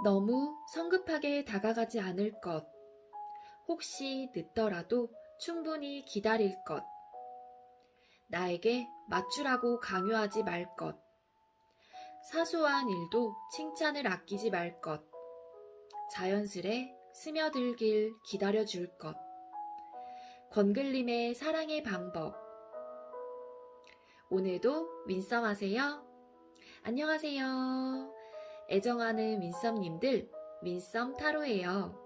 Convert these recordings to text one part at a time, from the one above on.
너무 성급하게 다가가지 않을 것. 혹시 늦더라도 충분히 기다릴 것. 나에게 맞추라고 강요하지 말 것. 사소한 일도 칭찬을 아끼지 말 것. 자연스레 스며들길 기다려줄 것. 권글림의 사랑의 방법. 오늘도 윈썸 하세요. 안녕하세요. 애정하는 윈썸님들, 윈썸 타로예요.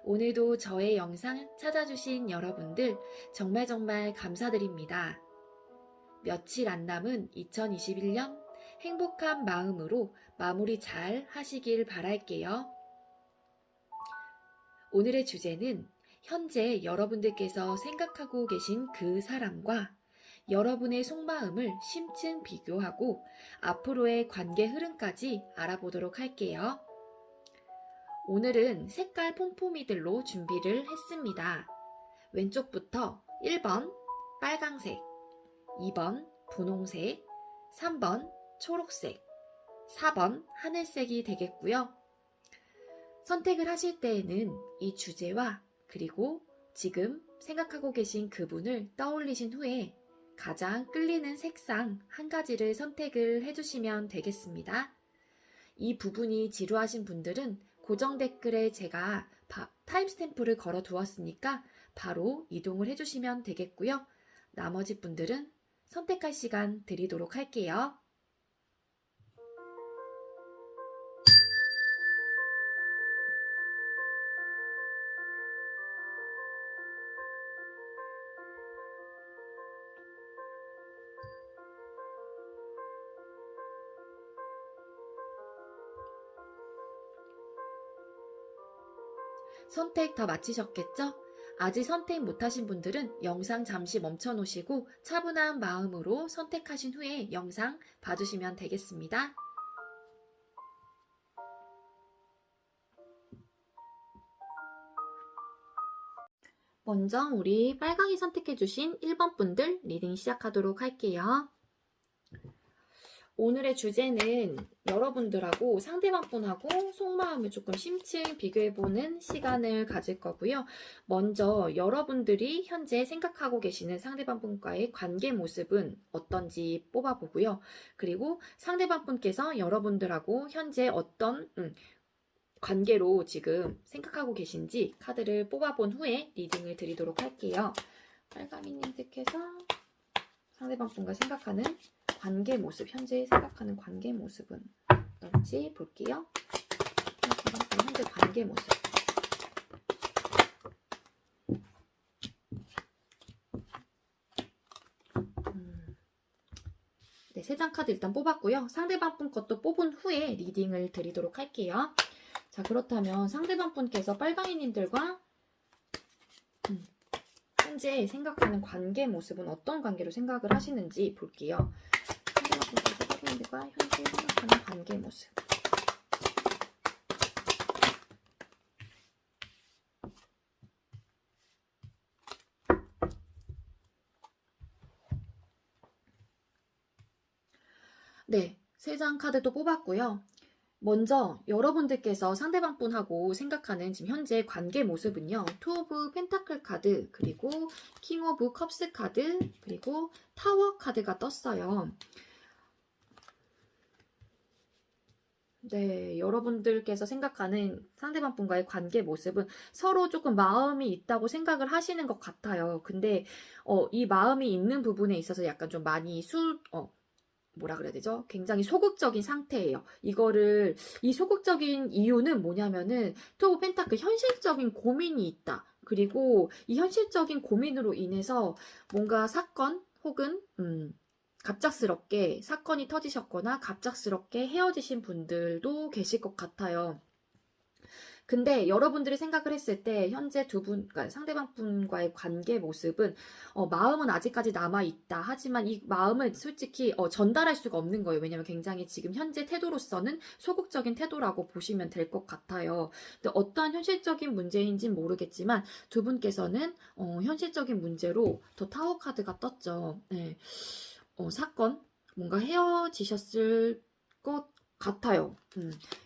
오늘도 저의 영상 찾아주신 여러분들 정말 감사드립니다. 며칠 안 남은 2021년 행복한 마음으로 마무리 잘 하시길 바랄게요. 오늘의 주제는 현재 여러분들께서 생각하고 계신 그 사람과 여러분의 속마음을 심층 비교하고 앞으로의 관계 흐름까지 알아보도록 할게요. 오늘은 색깔 폼포미들로 준비를 했습니다. 왼쪽부터 1번 빨강색, 2번 분홍색, 3번 초록색, 4번 하늘색이 되겠고요. 선택을 하실 때에는 이 주제와 그리고 지금 생각하고 계신 그분을 떠올리신 후에 가장 끌리는 색상 한 가지를 선택을 해주시면 되겠습니다. 이 부분이 지루하신 분들은 고정 댓글에 제가 타임스탬프를 걸어 두었으니까 바로 이동을 해주시면 되겠고요. 나머지 분들은 선택할 시간 드리도록 할게요. 선택 다 마치셨겠죠? 아직 선택 못하신 분들은 영상 잠시 멈춰 놓으시고 차분한 마음으로 선택하신 후에 영상 봐주시면 되겠습니다. 먼저 우리 빨강이 선택해주신 1번 분들 리딩 시작하도록 할게요. 오늘의 주제는 여러분들하고 상대방 분하고 속마음을 조금 심층 비교해보는 시간을 가질 거고요. 먼저 여러분들이 현재 생각하고 계시는 상대방 분과의 관계 모습은 어떤지 뽑아보고요. 그리고 상대방 분께서 여러분들하고 현재 어떤 관계로 지금 생각하고 계신지 카드를 뽑아본 후에 리딩을 드리도록 할게요. 빨강이님들께서 상대방 분과 생각하는 관계 모습, 현재 생각하는 관계 모습은 어떨지 볼게요. 현재 관계 모습. 네, 3장 카드 일단 뽑았고요. 상대방 분 것도 뽑은 후에 리딩을 드리도록 할게요. 자, 그렇다면 상대방 분께서 빨강이님들과 현재 생각하는 관계 모습은 어떤 관계로 생각을 하시는지 볼게요. 상대방 분께서 빨강이님들과 현재 생각하는 관계 모습. 네, 3장 카드도 뽑았고요. 먼저 여러분들께서 상대방 분하고 생각하는 지금 현재 관계 모습은요. 투 오브 펜타클 카드, 그리고 킹 오브 컵스 카드, 그리고 타워 카드가 떴어요. 네, 여러분들께서 생각하는 상대방 분과의 관계 모습은 서로 조금 마음이 있다고 생각을 하시는 것 같아요. 근데 이 마음이 있는 부분에 있어서 약간 좀 많이 뭐라 그래야 되죠? 굉장히 소극적인 상태예요. 이 소극적인 이유는 뭐냐면은, 투 오브 펜타클 현실적인 고민이 있다. 그리고 이 현실적인 고민으로 인해서 뭔가 사건 혹은, 갑작스럽게 사건이 터지셨거나 갑작스럽게 헤어지신 분들도 계실 것 같아요. 근데 여러분들이 생각을 했을 때 현재 그러니까 상대방 분과의 관계 모습은 마음은 아직까지 남아있다. 하지만 이 마음을 솔직히 전달할 수가 없는 거예요. 왜냐면 굉장히 지금 현재 태도로서는 소극적인 태도라고 보시면 될 것 같아요. 근데 어떠한 현실적인 문제인지는 모르겠지만 두 분께서는 현실적인 문제로 더 타워 카드가 떴죠. 네. 사건, 뭔가 헤어지셨을 것 같아요.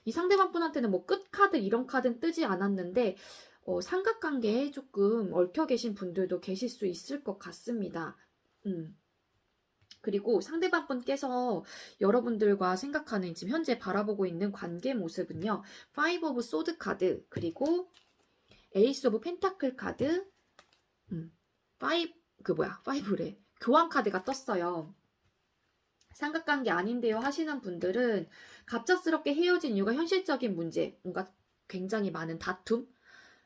이 상대방 분한테는 뭐 끝카드 이런 카드는 뜨지 않았는데 삼각관계에 조금 얽혀 계신 분들도 계실 수 있을 것 같습니다. 음. 그리고 상대방 분께서 여러분들과 생각하는 지금 현재 바라보고 있는 관계 모습은요. 파이브 오브 소드 카드 그리고 에이스 오브 펜타클 카드 파이브래. 교환 카드가 떴어요. 삼각관계 아닌데요 하시는 분들은 갑작스럽게 헤어진 이유가 현실적인 문제, 뭔가 굉장히 많은 다툼,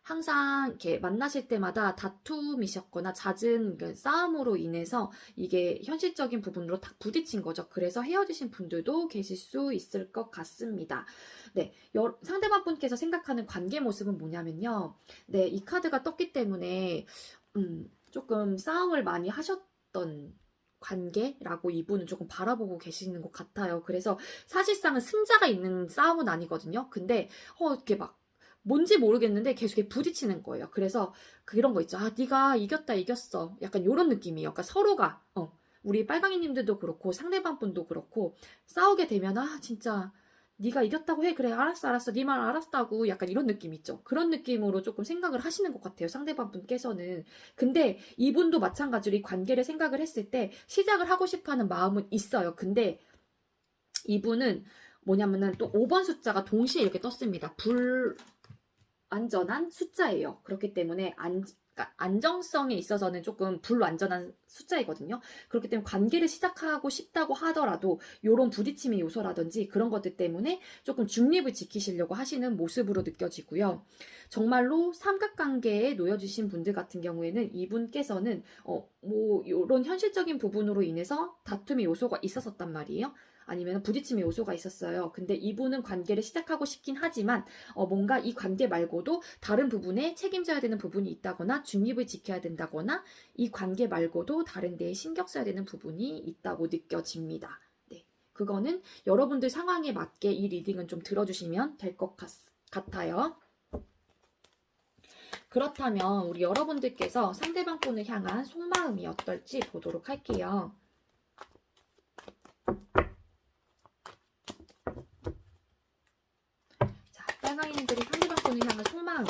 항상 이렇게 만나실 때마다 다툼이셨거나 잦은 싸움으로 인해서 이게 현실적인 부분으로 딱 부딪힌 거죠. 그래서 헤어지신 분들도 계실 수 있을 것 같습니다. 네, 상대방 분께서 생각하는 관계 모습은 뭐냐면요. 네, 이 카드가 떴기 때문에 조금 싸움을 많이 하셨던 관계라고 이분은 조금 바라보고 계시는 것 같아요. 그래서 사실상은 승자가 있는 싸움은 아니거든요. 근데 이렇게 막 뭔지 모르겠는데 계속 이렇게 부딪히는 거예요. 그래서 그런 거 있죠. 아, 네가 이겼다, 이겼어. 약간 이런 느낌이에요. 그러니까 서로가 우리 빨강이님들도 그렇고 상대방 분도 그렇고 싸우게 되면 아 진짜 네가 이겼다고 해. 그래 알았어 알았어. 네 말 알았다고. 약간 이런 느낌 있죠. 그런 느낌으로 조금 생각을 하시는 것 같아요. 상대방 분께서는. 근데 이분도 마찬가지로 이 관계를 생각을 했을 때 시작을 하고 싶어하는 마음은 있어요. 근데 이분은 뭐냐면은 또 5번 숫자가 동시에 이렇게 떴습니다. 안전한 숫자예요. 그렇기 때문에 그러니까 안정성에 있어서는 조금 불완전한 숫자이거든요. 그렇기 때문에 관계를 시작하고 싶다고 하더라도 이런 부딪힘의 요소라든지 그런 것들 때문에 조금 중립을 지키시려고 하시는 모습으로 느껴지고요. 정말로 삼각관계에 놓여주신 분들 같은 경우에는 이분께서는 뭐 이런 현실적인 부분으로 인해서 다툼의 요소가 있었단 말이에요. 아니면 부딪힘의 요소가 있었어요. 근데 이분은 관계를 시작하고 싶긴 하지만 뭔가 이 관계 말고도 다른 부분에 책임져야 되는 부분이 있다거나 중립을 지켜야 된다거나 이 관계 말고도 다른 데에 신경 써야 되는 부분이 있다고 느껴집니다. 네, 그거는 여러분들 상황에 맞게 이 리딩은 좀 들어주시면 될 것 같아요. 그렇다면 우리 여러분들께서 상대방 분을 향한 속마음이 어떨지 보도록 할게요. 자, 빨강이님들이 상대방 분을 향한 속마음.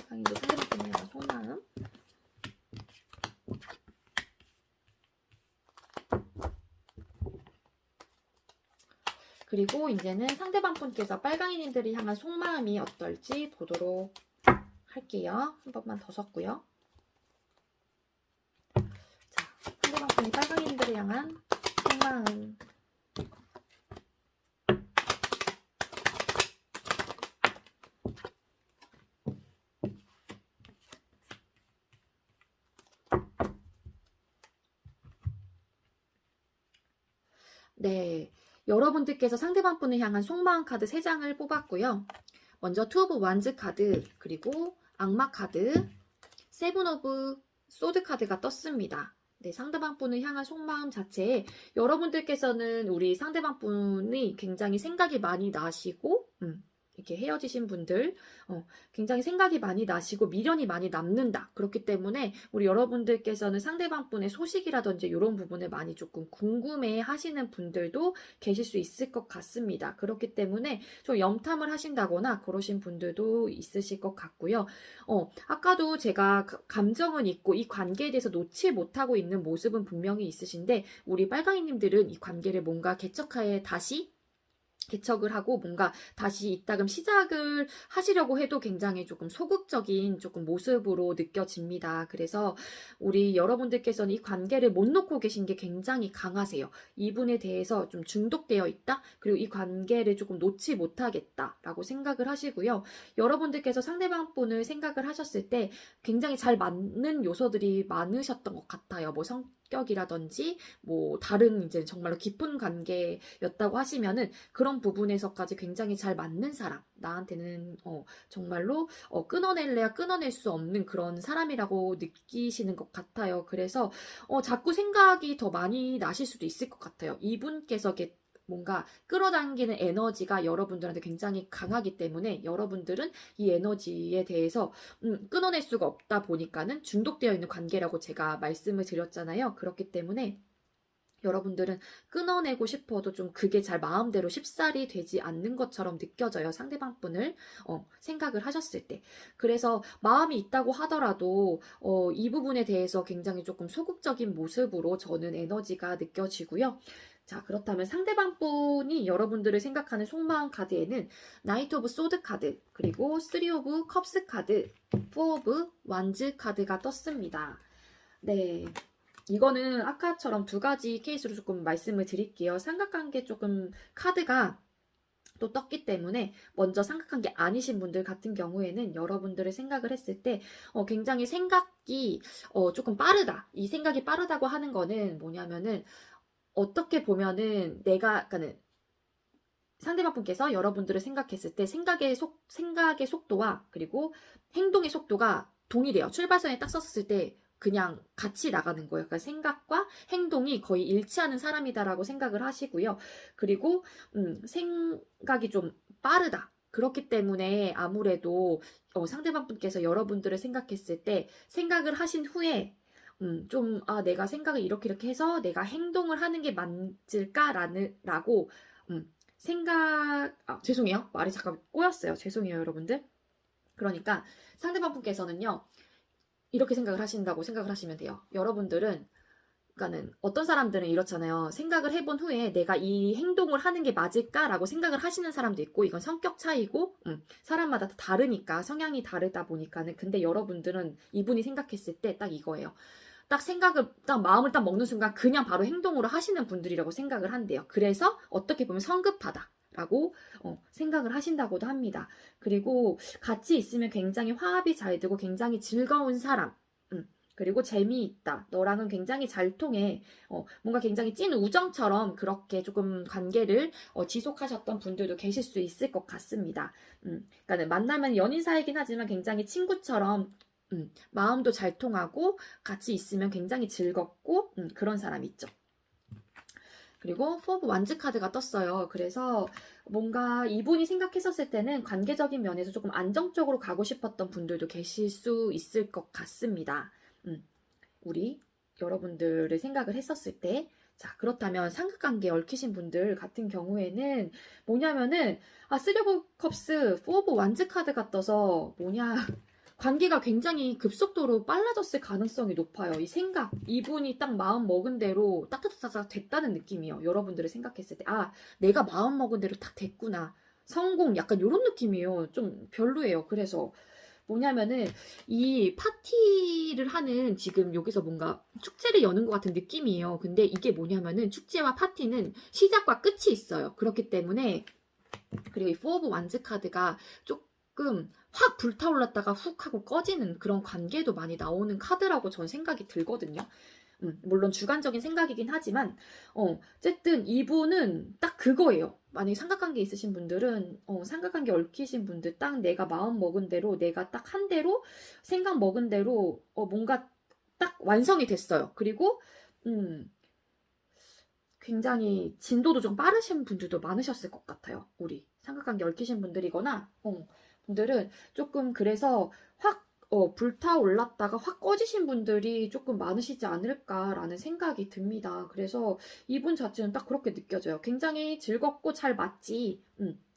빨강이들 상대방 분을 향한 속마음. 그리고 이제는 상대방 분께서 빨강이님들이 향한 속마음이 어떨지 보도록 할게요. 한 번만 더 섞고요. 자, 상대방 분이 빨강이님들을 향한 속마음. 네, 여러분들께서 상대방 분을 향한 속마음 카드 3장을 뽑았고요. 먼저 투 오브 완즈 카드, 그리고 악마 카드, 세븐 오브 소드 카드가 떴습니다. 네, 상대방 분을 향한 속마음 자체에 여러분들께서는 우리 상대방 분이 굉장히 생각이 많이 나시고 이렇게 헤어지신 분들 굉장히 생각이 많이 나시고 미련이 많이 남는다. 그렇기 때문에 우리 여러분들께서는 상대방 분의 소식이라든지 이런 부분을 많이 조금 궁금해 하시는 분들도 계실 수 있을 것 같습니다. 그렇기 때문에 좀 염탐을 하신다거나 그러신 분들도 있으실 것 같고요. 아까도 제가 감정은 있고 이 관계에 대해서 놓지 못하고 있는 모습은 분명히 있으신데 우리 빨강이님들은 이 관계를 뭔가 개척하에 다시 개척을 하고 뭔가 다시 이따금 시작을 하시려고 해도 굉장히 조금 소극적인 조금 모습으로 느껴집니다. 그래서 우리 여러분들께서는 이 관계를 못 놓고 계신 게 굉장히 강하세요. 이분에 대해서 좀 중독되어 있다. 그리고 이 관계를 조금 놓지 못하겠다라고 생각을 하시고요. 여러분들께서 상대방 분을 생각을 하셨을 때 굉장히 잘 맞는 요소들이 많으셨던 것 같아요. 뭐 성격이라든지 뭐 다른 이제 정말로 깊은 관계였다고 하시면은 그런 부분에서까지 굉장히 잘 맞는 사람, 나한테는 정말로 끊어낼래야 끊어낼 수 없는 그런 사람이라고 느끼시는 것 같아요. 그래서 자꾸 생각이 더 많이 나실 수도 있을 것 같아요. 이분께서 뭔가 끌어당기는 에너지가 여러분들한테 굉장히 강하기 때문에 여러분들은 이 에너지에 대해서 끊어낼 수가 없다 보니까는 중독되어 있는 관계라고 제가 말씀을 드렸잖아요. 그렇기 때문에 여러분들은 끊어내고 싶어도 좀 그게 잘 마음대로 쉽사리 되지 않는 것처럼 느껴져요. 상대방 분을 생각을 하셨을 때. 그래서 마음이 있다고 하더라도 이 부분에 대해서 굉장히 조금 소극적인 모습으로 저는 에너지가 느껴지고요. 자, 그렇다면 상대방 분이 여러분들을 생각하는 속마음 카드에는 나이트 오브 소드 카드, 그리고 3 오브 컵스 카드, 4 오브 완즈 카드가 떴습니다. 네. 이거는 아까처럼 두 가지 케이스로 조금 말씀을 드릴게요. 삼각관계 조금 카드가 또 떴기 때문에 먼저 삼각관계 아니신 분들 같은 경우에는 여러분들의 생각을 했을 때 굉장히 생각이 조금 빠르다. 이 생각이 빠르다고 하는 거는 뭐냐면은 어떻게 보면은 그러니까는 상대방 분께서 여러분들을 생각했을 때 생각의 속도와 그리고 행동의 속도가 동일해요. 출발선에 딱 섰을 때 그냥 같이 나가는 거예요. 그러니까 생각과 행동이 거의 일치하는 사람이다라고 생각을 하시고요. 그리고 생각이 좀 빠르다. 그렇기 때문에 아무래도 상대방 분께서 여러분들을 생각했을 때 생각을 하신 후에 내가 생각을 이렇게 해서 내가 행동을 하는 게 맞을까라고 죄송해요. 말이 잠깐 꼬였어요. 죄송해요, 여러분들. 그러니까 상대방 분께서는요, 이렇게 생각을 하신다고 생각을 하시면 돼요. 여러분들은, 그러니까는 어떤 사람들은 이렇잖아요. 생각을 해본 후에 내가 이 행동을 하는 게 맞을까라고 생각을 하시는 사람도 있고, 이건 성격 차이고, 사람마다 다 다르니까, 성향이 다르다 보니까는. 근데 여러분들은 이분이 생각했을 때 딱 이거예요. 마음을 딱 먹는 순간 그냥 바로 행동으로 하시는 분들이라고 생각을 한대요. 그래서 어떻게 보면 성급하다라고 생각을 하신다고도 합니다. 그리고 같이 있으면 굉장히 화합이 잘 되고 굉장히 즐거운 사람. 그리고 재미있다. 너랑은 굉장히 잘 통해. 뭔가 굉장히 찐 우정처럼 그렇게 조금 관계를 지속하셨던 분들도 계실 수 있을 것 같습니다. 그러니까 만나면 연인 사이긴 하지만 굉장히 친구처럼 마음도 잘 통하고 같이 있으면 굉장히 즐겁고 그런 사람 있죠. 그리고 4 오브 완즈 카드가 떴어요. 그래서 뭔가 이분이 생각했었을 때는 관계적인 면에서 조금 안정적으로 가고 싶었던 분들도 계실 수 있을 것 같습니다. 우리 여러분들을 생각을 했었을 때. 자, 그렇다면 삼각관계에 얽히신 분들 같은 경우에는 뭐냐면은 3 오브 컵스, 4 오브 완즈 카드가 떠서 관계가 굉장히 급속도로 빨라졌을 가능성이 높아요. 이분이 딱 마음 먹은 대로 딱딱딱딱 됐다는 느낌이에요. 여러분들을 생각했을 때, 내가 마음 먹은 대로 딱 됐구나. 성공, 약간 이런 느낌이에요. 좀 별로예요. 그래서 뭐냐면은 이 파티를 하는 지금 여기서 뭔가 축제를 여는 것 같은 느낌이에요. 근데 이게 뭐냐면은 축제와 파티는 시작과 끝이 있어요. 그렇기 때문에 그리고 이 4 오브 완즈 카드가 조금 확 불타올랐다가 훅 하고 꺼지는 그런 관계도 많이 나오는 카드라고 전 생각이 들거든요. 물론 주관적인 생각이긴 하지만 어쨌든 이분은 딱 그거예요. 만약에 삼각관계 있으신 분들은 삼각관계 얽히신 분들 딱 내가 마음 먹은 대로 내가 딱 한 대로 생각 먹은 대로 뭔가 딱 완성이 됐어요. 그리고 굉장히 진도도 좀 빠르신 분들도 많으셨을 것 같아요. 우리 삼각관계 얽히신 분들이거나 분들은 조금 그래서 확 불타올랐다가 확 꺼지신 분들이 조금 많으시지 않을까라는 생각이 듭니다. 그래서 이분 자체는 딱 그렇게 느껴져요. 굉장히 즐겁고 잘 맞지.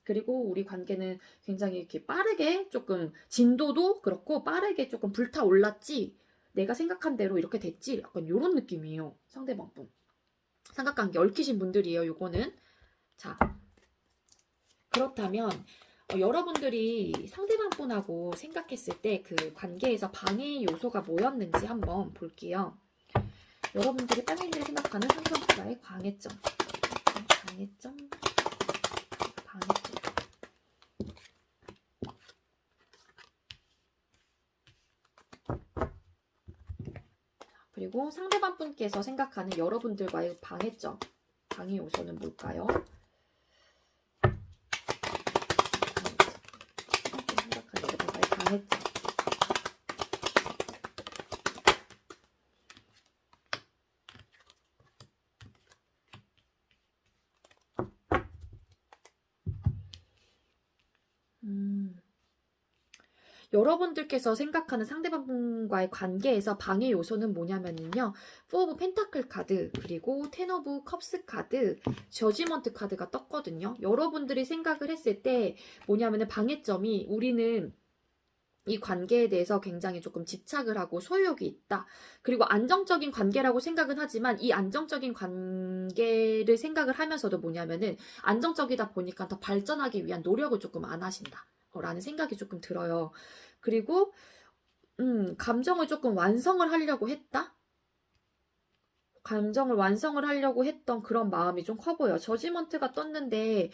그리고 우리 관계는 굉장히 이렇게 빠르게 조금 진도도 그렇고 빠르게 조금 불타올랐지. 내가 생각한 대로 이렇게 됐지. 약간 이런 느낌이에요. 상대방 분. 삼각관계 얽히신 분들이에요. 요거는. 자, 그렇다면 여러분들이 상대방 분하고 생각했을 때 그 관계에서 방해 요소가 뭐였는지 한번 볼게요. 여러분들이 패밀리를 생각하는 상대방과의 방해점. 그리고 상대방 분께서 생각하는 여러분들과의 방해점, 방해 요소는 뭘까요? 생각하는 여러분과의 방해점. 여러분들께서 생각하는 상대방과의 관계에서 방해 요소는 뭐냐면요. 4 오브 펜타클 카드, 그리고 10 오브 컵스 카드, 저지먼트 카드가 떴거든요. 여러분들이 생각을 했을 때 뭐냐면은 방해점이 우리는 이 관계에 대해서 굉장히 조금 집착을 하고 소유욕이 있다. 그리고 안정적인 관계라고 생각은 하지만 이 안정적인 관계를 생각을 하면서도 뭐냐면은 안정적이다 보니까 더 발전하기 위한 노력을 조금 안 하신다. 라는 생각이 조금 들어요. 그리고 감정을 조금 완성을 하려고 했다? 감정을 완성을 하려고 했던 그런 마음이 좀 커 보여. 저지먼트가 떴는데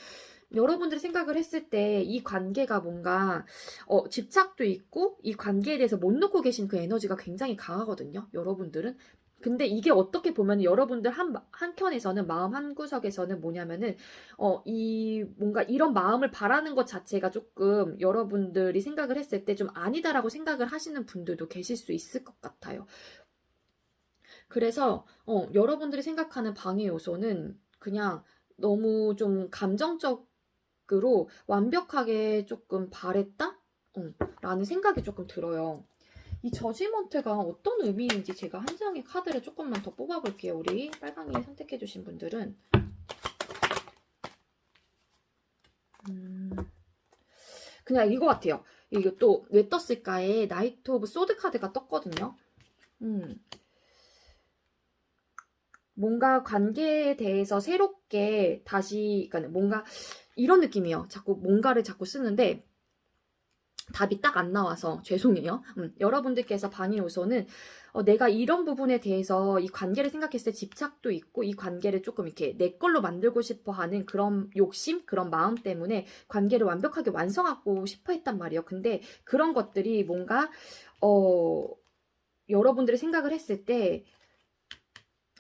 여러분들이 생각을 했을 때 이 관계가 뭔가 집착도 있고 이 관계에 대해서 못 놓고 계신 그 에너지가 굉장히 강하거든요. 여러분들은. 근데 이게 어떻게 보면 여러분들 한켠에서는 마음 한구석에서는 뭐냐면은 이 뭔가 이런 마음을 바라는 것 자체가 조금 여러분들이 생각을 했을 때 좀 아니다라고 생각을 하시는 분들도 계실 수 있을 것 같아요. 그래서 여러분들이 생각하는 방해 요소는 그냥 너무 좀 감정적으로 완벽하게 조금 바랬다? 라는 생각이 조금 들어요. 이 저지먼트가 어떤 의미인지 제가 한 장의 카드를 조금만 더 뽑아볼게요. 우리 빨강이 선택해주신 분들은. 그냥 이거 같아요. 이거 또 왜 떴을까에 나이트 오브 소드 카드가 떴거든요. 뭔가 관계에 대해서 새롭게 다시, 그러니까 뭔가 이런 느낌이에요. 자꾸 뭔가를 자꾸 쓰는데 답이 딱 안 나와서 죄송해요. 여러분들께서 방해 요소는 내가 이런 부분에 대해서 이 관계를 생각했을 때 집착도 있고 이 관계를 조금 이렇게 내 걸로 만들고 싶어 하는 그런 욕심, 그런 마음 때문에 관계를 완벽하게 완성하고 싶어 했단 말이에요. 근데 그런 것들이 뭔가 여러분들이 생각을 했을 때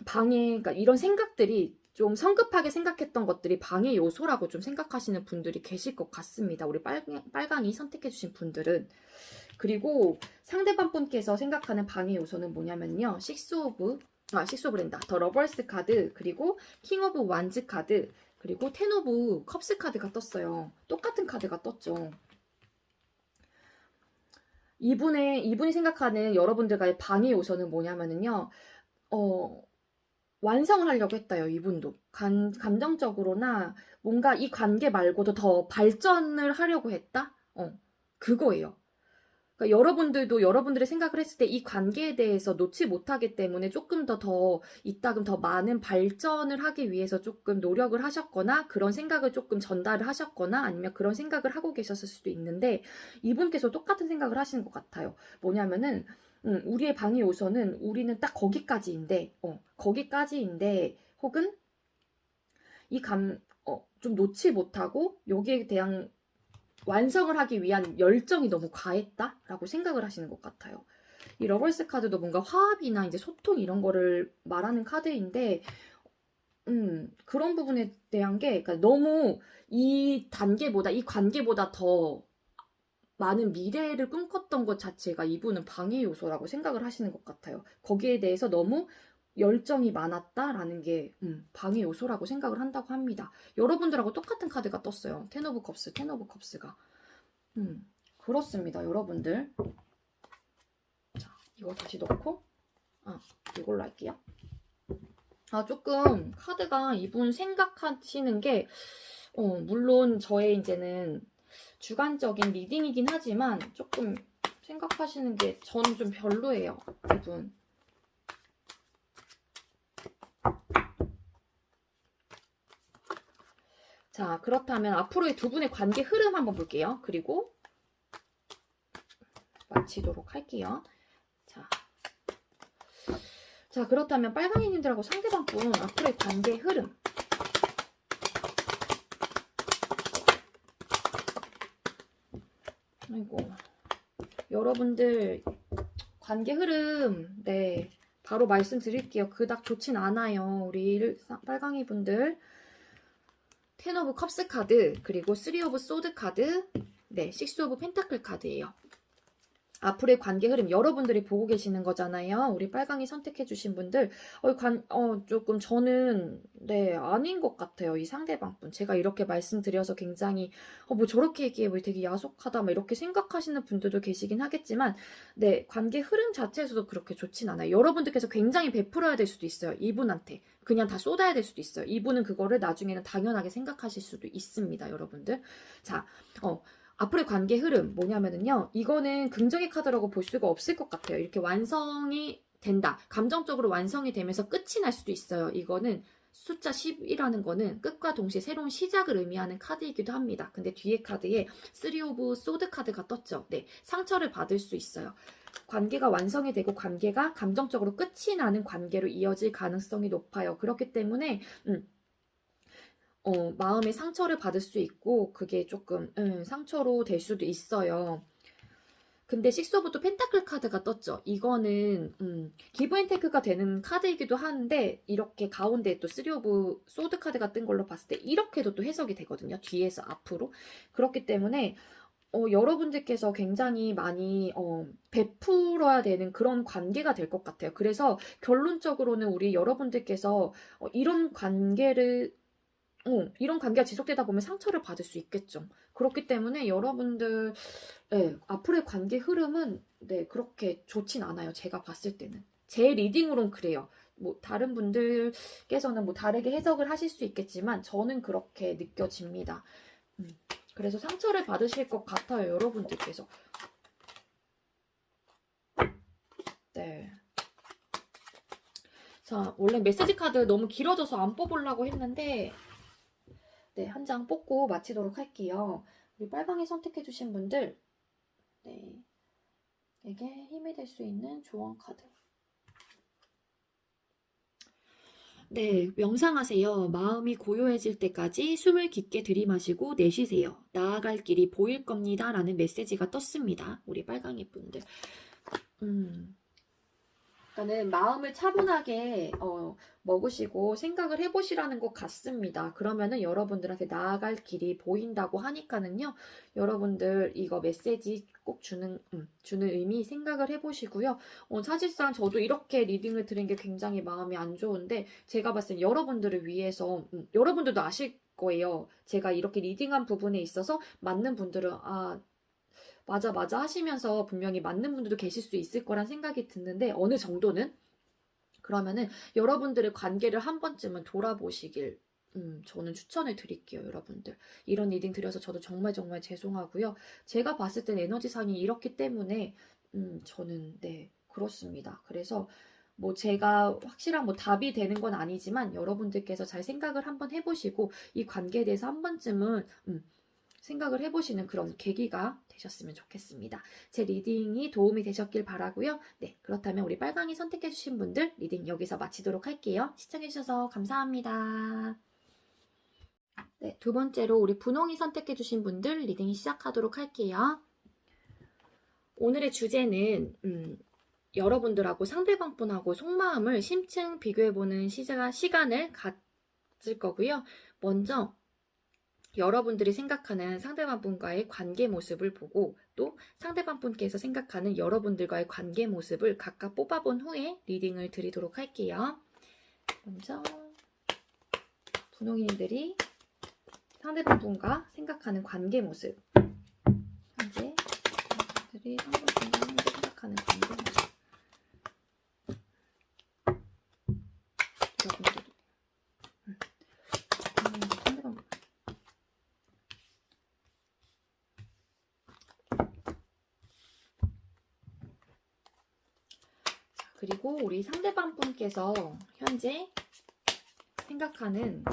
그러니까 이런 생각들이 좀 성급하게 생각했던 것들이 방해 요소라고 좀 생각하시는 분들이 계실 것 같습니다. 우리 빨강이 선택해주신 분들은. 그리고 상대방 분께서 생각하는 방해 요소는 뭐냐면요. 6 오브랜다. 더 러버스 카드, 그리고 킹 오브 완즈 카드, 그리고 10 오브 컵스 카드가 떴어요. 똑같은 카드가 떴죠. 이분이 생각하는 여러분들과의 방해 요소는 뭐냐면요. 완성을 하려고 했다요, 이분도. 감정적으로나 뭔가 이 관계 말고도 더 발전을 하려고 했다? 그거예요. 그러니까 여러분들도 여러분들의 생각을 했을 때 이 관계에 대해서 놓지 못하기 때문에 조금 이따금 더 많은 발전을 하기 위해서 조금 노력을 하셨거나 그런 생각을 조금 전달을 하셨거나 아니면 그런 생각을 하고 계셨을 수도 있는데 이분께서 똑같은 생각을 하시는 것 같아요. 뭐냐면은 우리의 방해 요소는 우리는 딱 거기까지인데 혹은 좀 놓지 못하고 여기에 대한 완성을 하기 위한 열정이 너무 과했다라고 생각을 하시는 것 같아요. 이 러버스 카드도 뭔가 화합이나 이제 소통 이런 거를 말하는 카드인데 그런 부분에 대한 게 그러니까 너무 이 관계보다 더 많은 미래를 꿈꿨던 것 자체가 이분은 방해 요소라고 생각을 하시는 것 같아요. 거기에 대해서 너무 열정이 많았다라는 게 방해 요소라고 생각을 한다고 합니다. 여러분들하고 똑같은 카드가 떴어요. 10 오브 컵스가. 그렇습니다, 여러분들. 자, 이거 다시 넣고 이걸로 할게요. 조금 카드가 이분 생각하시는 게 물론 저의 이제는 주관적인 리딩이긴 하지만 조금 생각하시는 게 저는 좀 별로예요, 이분. 자, 그렇다면 앞으로의 두 분의 관계 흐름 한번 볼게요. 그리고 마치도록 할게요. 자, 그렇다면 빨강이님들하고 상대방 분 앞으로의 관계 흐름. 아이고, 여러분들 관계 흐름 네 바로 말씀드릴게요. 그닥 좋진 않아요. 우리 빨강이 분들 10 오브 컵스 카드, 그리고 3 오브 소드 카드, 네, 6 오브 펜타클 카드예요. 앞으로의 관계 흐름 여러분들이 보고 계시는 거잖아요. 우리 빨강이 선택해 주신 분들 조금 저는 네 아닌 것 같아요. 이 상대방 분 제가 이렇게 말씀드려서 굉장히 뭐 저렇게 얘기해 뭐 되게 야속하다 막 이렇게 생각하시는 분들도 계시긴 하겠지만 네 관계 흐름 자체에서도 그렇게 좋진 않아요. 여러분들께서 굉장히 베풀어야 될 수도 있어요. 이분한테 그냥 다 쏟아야 될 수도 있어요. 이분은 그거를 나중에는 당연하게 생각하실 수도 있습니다. 여러분들 자 앞으로의 관계 흐름 뭐냐면은요. 이거는 긍정의 카드라고 볼 수가 없을 것 같아요. 이렇게 완성이 된다. 감정적으로 완성이 되면서 끝이 날 수도 있어요. 이거는 숫자 10이라는 거는 끝과 동시에 새로운 시작을 의미하는 카드이기도 합니다. 근데 뒤에 카드에 3 오브 소드 카드가 떴죠. 네, 상처를 받을 수 있어요. 관계가 완성이 되고 관계가 감정적으로 끝이 나는 관계로 이어질 가능성이 높아요. 그렇기 때문에 마음의 상처를 받을 수 있고 그게 조금 상처로 될 수도 있어요. 근데 식스 오브 또 펜타클 카드가 떴죠. 이거는 기브 앤 테이크가 되는 카드이기도 한데 이렇게 가운데 또 3 오브 소드 카드가 뜬 걸로 봤을 때 이렇게도 또 해석이 되거든요. 뒤에서 앞으로. 그렇기 때문에 여러분들께서 굉장히 많이 베풀어야 되는 그런 관계가 될 것 같아요. 그래서 결론적으로는 우리 여러분들께서 이런 관계가 지속되다 보면 상처를 받을 수 있겠죠. 그렇기 때문에 여러분들 앞으로의 관계 흐름은 그렇게 좋진 않아요. 제가 봤을 때는. 제 리딩으론 그래요. 뭐 다른 분들께서는 뭐 다르게 해석을 하실 수 있겠지만 저는 그렇게 느껴집니다. 그래서 상처를 받으실 것 같아요. 여러분들께서. 네. 자, 원래 메시지 카드 너무 길어져서 안 뽑으려고 했는데 네, 한 장 뽑고 마치도록 할게요. 우리 빨강이 선택해주신 분들, 네, 에게 힘이 될 수 있는 조언 카드. 네, 명상하세요. 마음이 고요해질 때까지 숨을 깊게 들이마시고 내쉬세요. 나아갈 길이 보일 겁니다. 라는 메시지가 떴습니다. 우리 빨강이 분들. 그러니까는 마음을 차분하게 먹으시고 생각을 해보시라는 것 같습니다. 그러면은 여러분들한테 나아갈 길이 보인다고 하니까는요. 여러분들 이거 메시지 꼭 주는 의미 생각을 해보시고요. 사실상 저도 이렇게 리딩을 드린 게 굉장히 마음이 안 좋은데 제가 봤을 때 여러분들을 위해서 여러분들도 아실 거예요. 제가 이렇게 리딩한 부분에 있어서 맞는 분들은 맞아 하시면서 분명히 맞는 분들도 계실 수 있을 거란 생각이 드는데 어느 정도는 그러면은 여러분들의 관계를 한 번쯤은 돌아보시길 저는 추천을 드릴게요. 여러분들 이런 리딩 드려서 저도 정말 죄송하고요. 제가 봤을 땐 에너지상이 이렇기 때문에 저는 그렇습니다. 그래서 뭐 제가 확실한 뭐 답이 되는 건 아니지만 여러분들께서 잘 생각을 한번 해보시고 이 관계에 대해서 한 번쯤은 생각을 해보시는 그런 계기가 되셨으면 좋겠습니다. 제 리딩이 도움이 되셨길 바라고요. 네, 그렇다면 우리 빨강이 선택해주신 분들 리딩 여기서 마치도록 할게요. 시청해주셔서 감사합니다. 네, 두 번째로 우리 분홍이 선택해주신 분들 리딩 시작하도록 할게요. 오늘의 주제는 여러분들하고 상대방 분하고 속마음을 심층 비교해보는 시간을 가질 거고요. 먼저 여러분들이 생각하는 상대방 분과의 관계 모습을 보고 또 상대방 분께서 생각하는 여러분들과의 관계 모습을 각각 뽑아본 후에 리딩을 드리도록 할게요. 먼저 분홍이들이 상대방 분과 생각하는 관계 모습 현재 분들이 상대방 분과 생각하는 관계 모습 여러분들이 상대방 분 그리고 우리 상대방 분께서 현재 생각하는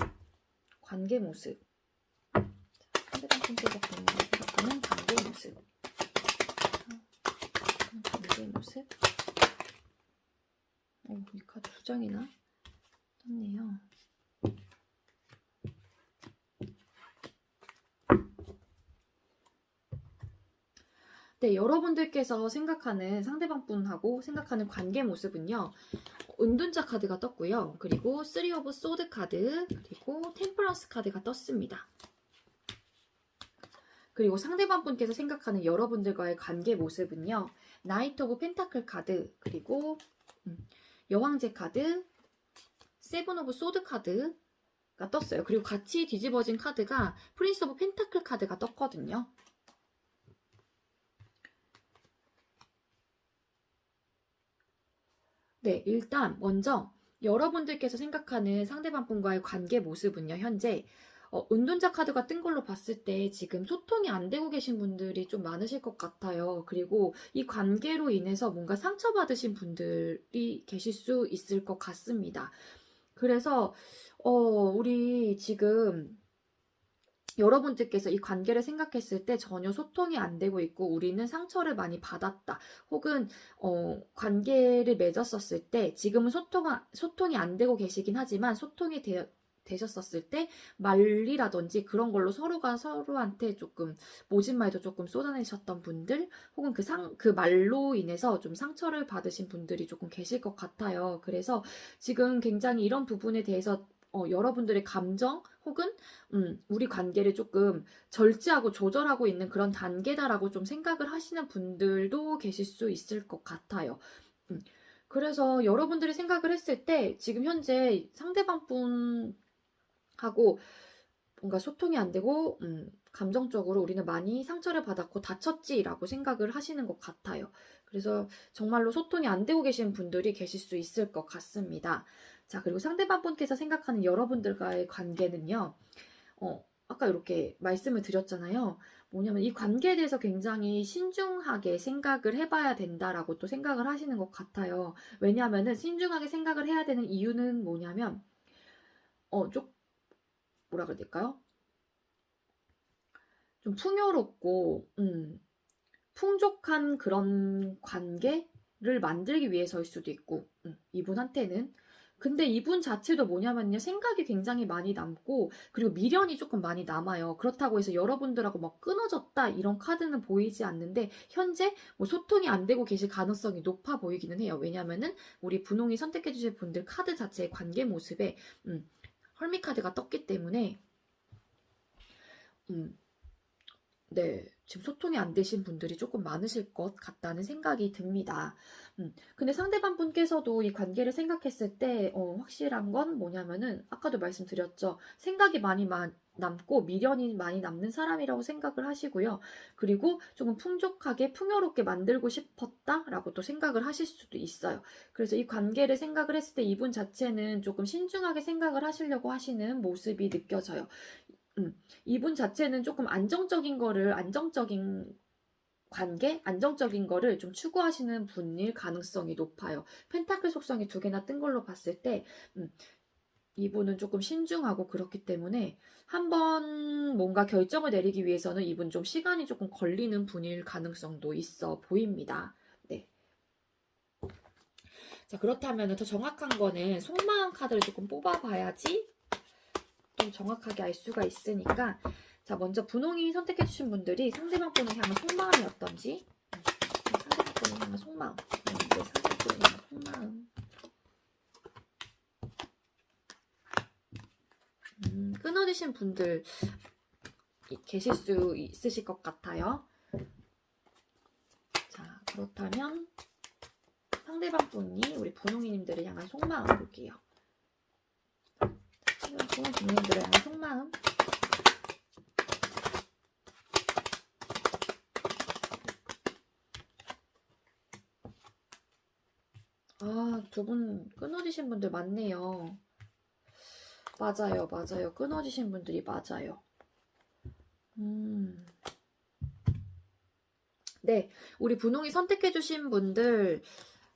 관계 모습 상대방 분께서 생각하는 관계 모습 이 카드 2장이나 떴네요. 네, 여러분들께서 생각하는 상대방 분하고 생각하는 관계 모습은요. 은둔자 카드가 떴고요. 그리고 3 오브 소드 카드, 그리고 템퍼런스 카드가 떴습니다. 그리고 상대방 분께서 생각하는 여러분들과의 관계 모습은요. 나이트 오브 펜타클 카드, 그리고 여왕제 카드, 세븐 오브 소드 카드가 떴어요. 그리고 같이 뒤집어진 카드가 프린스 오브 펜타클 카드가 떴거든요. 네, 일단 먼저 여러분들께서 생각하는 상대방 분과의 관계 모습은요, 현재 은둔자 카드가 뜬 걸로 봤을 때 지금 소통이 안 되고 계신 분들이 좀 많으실 것 같아요. 그리고 이 관계로 인해서 뭔가 상처받으신 분들이 계실 수 있을 것 같습니다. 그래서 우리 지금 여러분들께서 이 관계를 생각했을 때 전혀 소통이 안 되고 있고 우리는 상처를 많이 받았다. 혹은 관계를 맺었었을 때 지금은 소통이 안 되고 계시긴 하지만 소통이 되셨었을 때 말이라든지 그런 걸로 서로가 서로한테 조금 모진 말도 조금 쏟아내셨던 분들 혹은 그 말로 인해서 좀 상처를 받으신 분들이 조금 계실 것 같아요. 그래서 지금 굉장히 이런 부분에 대해서 여러분들의 감정 혹은 우리 관계를 조금 절제하고 조절하고 있는 그런 단계다라고 좀 생각을 하시는 분들도 계실 수 있을 것 같아요. 그래서 여러분들이 생각을 했을 때 지금 현재 상대방 분하고 뭔가 소통이 안 되고 감정적으로 우리는 많이 상처를 받았고 다쳤지라고 생각을 하시는 것 같아요. 그래서 정말로 소통이 안 되고 계신 분들이 계실 수 있을 것 같습니다. 자, 그리고 상대방 분께서 생각하는 여러분들과의 관계는요. 아까 이렇게 말씀을 드렸잖아요. 뭐냐면 이 관계에 대해서 굉장히 신중하게 생각을 해봐야 된다라고 또 생각을 하시는 것 같아요. 왜냐하면은 신중하게 생각을 해야 되는 이유는 뭐냐면 좀 뭐라 그래야 될까요? 좀 풍요롭고 풍족한 그런 관계를 만들기 위해서일 수도 있고 이분한테는 근데 이분 자체도 뭐냐면요 생각이 굉장히 많이 남고 그리고 미련이 조금 많이 남아요. 그렇다고 해서 여러분들하고 막 끊어졌다 이런 카드는 보이지 않는데 현재 뭐 소통이 안 되고 계실 가능성이 높아 보이기는 해요. 왜냐면은 우리 분홍이 선택해 주실 분들 카드 자체의 관계 모습에 헐미 카드가 떴기 때문에 네, 지금 소통이 안 되신 분들이 조금 많으실 것 같다는 생각이 듭니다. 근데 상대방 분께서도 이 관계를 생각했을 때, 확실한 건 뭐냐면은, 아까도 말씀드렸죠. 생각이 많이 남고 미련이 많이 남는 사람이라고 생각을 하시고요. 그리고 조금 풍족하게, 풍요롭게 만들고 싶었다라고 또 생각을 하실 수도 있어요. 그래서 이 관계를 생각을 했을 때 이분 자체는 조금 신중하게 생각을 하시려고 하시는 모습이 느껴져요. 이분 자체는 조금 안정적인 관계, 안정적인 거를 좀 추구하시는 분일 가능성이 높아요. 펜타클 속성이 두 개나 뜬 걸로 봤을 때, 이분은 조금 신중하고 그렇기 때문에 한번 뭔가 결정을 내리기 위해서는 이분 좀 시간이 조금 걸리는 분일 가능성도 있어 보입니다. 네. 자, 그렇다면 더 정확한 거는 속마음 카드를 조금 뽑아봐야지 좀 정확하게 알 수가 있으니까 자 먼저 분홍이 선택해주신 분들이 상대방 분을 향한 속마음이 어떤지 상대방 분을 향한 속마음 상대방 분을 향한 속마음 끊어지신 분들 계실 수 있으실 것 같아요. 자 그렇다면 상대방 분이 우리 분홍이님들을 향한 속마음 볼게요. 분홍이님들을 향한 속마음 두 분 끊어지신 분들 많네요. 맞아요. 끊어지신 분들이 맞아요. 네, 우리 분홍이 선택해주신 분들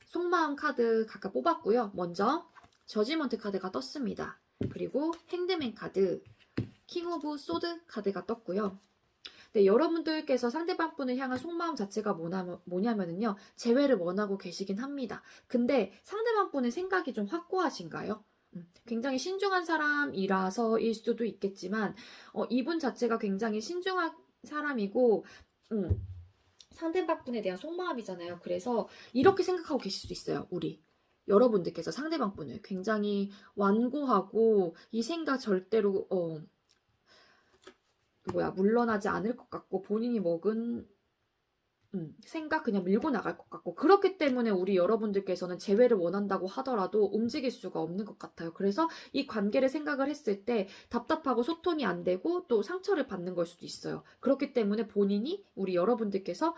속마음 카드 각각 뽑았고요. 먼저 저지먼트 카드가 떴습니다. 그리고 핸드맨 카드, 킹 오브 소드 카드가 떴고요. 네, 여러분들께서 상대방 분을 향한 속마음 자체가 뭐냐면요. 재회를 원하고 계시긴 합니다. 근데 상대방 분의 생각이 좀 확고하신가요? 굉장히 신중한 사람이라서일 수도 있겠지만 이분 자체가 굉장히 신중한 사람이고 상대방 분에 대한 속마음이잖아요. 그래서 이렇게 생각하고 계실 수 있어요. 우리 여러분들께서 상대방 분을 굉장히 완고하고 이 생각 절대로 물러나지 않을 것 같고 본인이 먹은 생각 그냥 밀고 나갈 것 같고 그렇기 때문에 우리 여러분들께서는 재회를 원한다고 하더라도 움직일 수가 없는 것 같아요. 그래서 이 관계를 생각을 했을 때 답답하고 소통이 안 되고 또 상처를 받는 걸 수도 있어요. 그렇기 때문에 본인이 우리 여러분들께서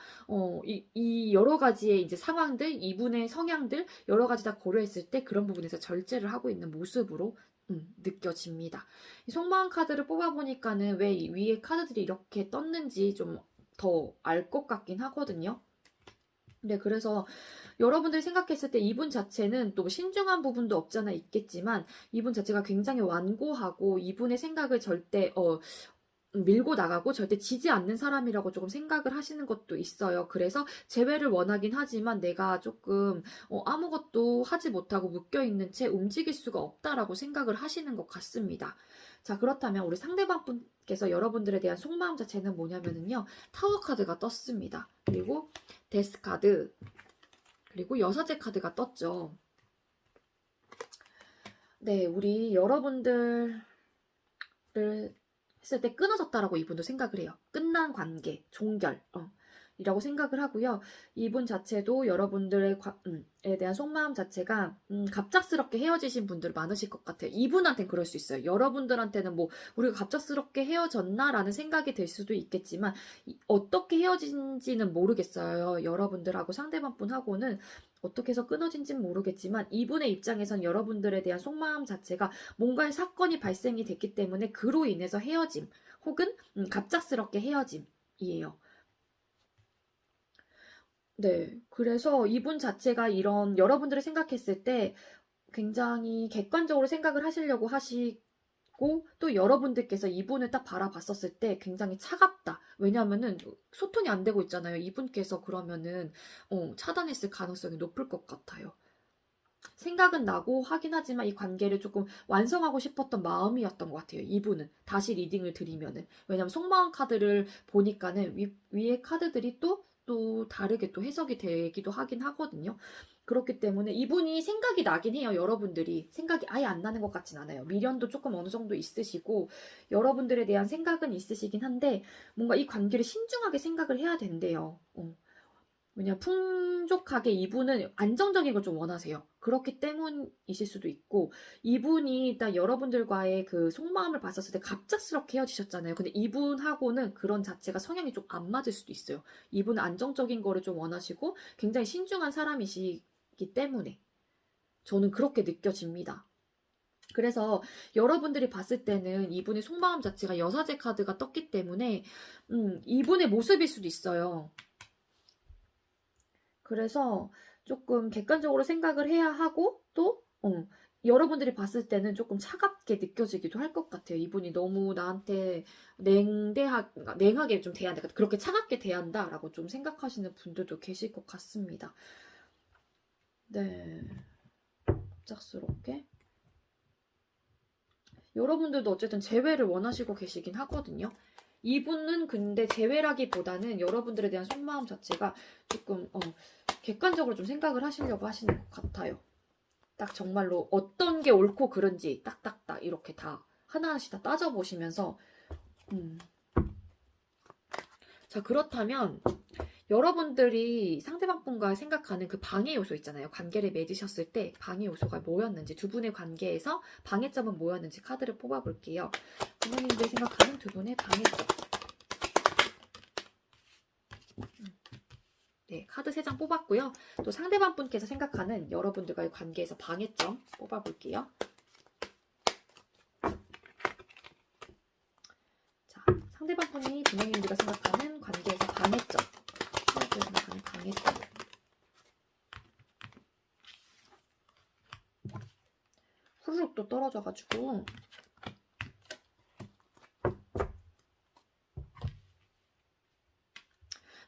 이 여러 가지의 이제 상황들, 이분의 성향들 여러 가지 다 고려했을 때 그런 부분에서 절제를 하고 있는 모습으로 느껴집니다. 이 속마음 카드를 뽑아보니까는 왜 이 위에 카드들이 이렇게 떴는지 좀 더 알 것 같긴 하거든요. 네, 그래서 여러분들이 생각했을 때 이분 자체는 또 신중한 부분도 없잖아 있겠지만 이분 자체가 굉장히 완고하고 이분의 생각을 절대 밀고 나가고 절대 지지 않는 사람이라고 조금 생각을 하시는 것도 있어요. 그래서 재회를 원하긴 하지만 내가 조금 아무것도 하지 못하고 묶여있는 채 움직일 수가 없다라고 생각을 하시는 것 같습니다. 자, 그렇다면 우리 상대방 분께서 여러분들에 대한 속마음 자체는 뭐냐면요. 타워 카드가 떴습니다. 그리고 데스 카드, 그리고 여사제 카드가 떴죠. 네, 우리 여러분들을 했을 때 끊어졌다라고 이분도 생각을 해요. 끝난 관계, 종결, 이라고 생각을 하고요. 이분 자체도 여러분들에 대한 속마음 자체가 갑작스럽게 헤어지신 분들 많으실 것 같아요. 이분한테는 그럴 수 있어요. 여러분들한테는 뭐 우리가 갑작스럽게 헤어졌나라는 생각이 들 수도 있겠지만 어떻게 헤어진지는 모르겠어요. 여러분들하고 상대방 분하고는 어떻게 해서 끊어진지는 모르겠지만 이분의 입장에선 여러분들에 대한 속마음 자체가 뭔가의 사건이 발생이 됐기 때문에 그로 인해서 헤어짐 혹은 갑작스럽게 헤어짐이에요. 네. 그래서 이분 자체가 이런 여러분들을 생각했을 때 굉장히 객관적으로 생각을 하시려고 하시고 또 여러분들께서 이분을 딱 바라봤었을 때 굉장히 차갑다. 왜냐면은 소통이 안 되고 있잖아요. 이분께서 그러면은 차단했을 가능성이 높을 것 같아요. 생각은 나고 하긴 하지만 이 관계를 조금 완성하고 싶었던 마음이었던 것 같아요. 이분은 다시 리딩을 드리면은 왜냐면 속마음 카드를 보니까는 위에 카드들이 또 다르게 또 해석이 되기도 하긴 하거든요. 그렇기 때문에 이분이 생각이 나긴 해요. 여러분들이 생각이 아예 안 나는 것 같진 않아요. 미련도 조금 어느 정도 있으시고 여러분들에 대한 생각은 있으시긴 한데 뭔가 이 관계를 신중하게 생각을 해야 된대요. 왜냐면 풍족하게 이분은 안정적인 걸 좀 원하세요. 그렇기 때문이실 수도 있고 이분이 일단 여러분들과의 그 속마음을 봤었을 때 갑작스럽게 헤어지셨잖아요. 근데 이분하고는 그런 자체가 성향이 좀 안 맞을 수도 있어요. 이분은 안정적인 거를 좀 원하시고 굉장히 신중한 사람이시기 때문에 저는 그렇게 느껴집니다. 그래서 여러분들이 봤을 때는 이분의 속마음 자체가 여사제 카드가 떴기 때문에 이분의 모습일 수도 있어요. 그래서 조금 객관적으로 생각을 해야 하고 또 여러분들이 봤을 때는 조금 차갑게 느껴지기도 할 것 같아요. 이분이 너무 나한테 냉하게 좀 대한다. 그렇게 차갑게 대한다라고 좀 생각하시는 분들도 계실 것 같습니다. 네. 갑작스럽게. 여러분들도 어쨌든 재회를 원하시고 계시긴 하거든요. 이분은 근데 재회라기보다는 여러분들에 대한 속마음 자체가 조금 객관적으로 좀 생각을 하시려고 하시는 것 같아요. 딱 정말로 어떤 게 옳고 그른지 딱딱딱 이렇게 다 하나하나씩 다 따져보시면서 자, 그렇다면 여러분들이 상대방 분과 생각하는 그 방해 요소 있잖아요. 관계를 맺으셨을 때 방해 요소가 뭐였는지, 두 분의 관계에서 방해점은 뭐였는지 카드를 뽑아볼게요. 부모님들이 생각하는 두 분의 방해점. 네, 카드 3장 뽑았고요. 또 상대방 분께서 생각하는 여러분들과의 관계에서 방해점 뽑아볼게요. 자, 상대방 분이 부모님들과 생각하는 관계에서 방해점. 생각하는 방해점. 후루룩 또 떨어져가지고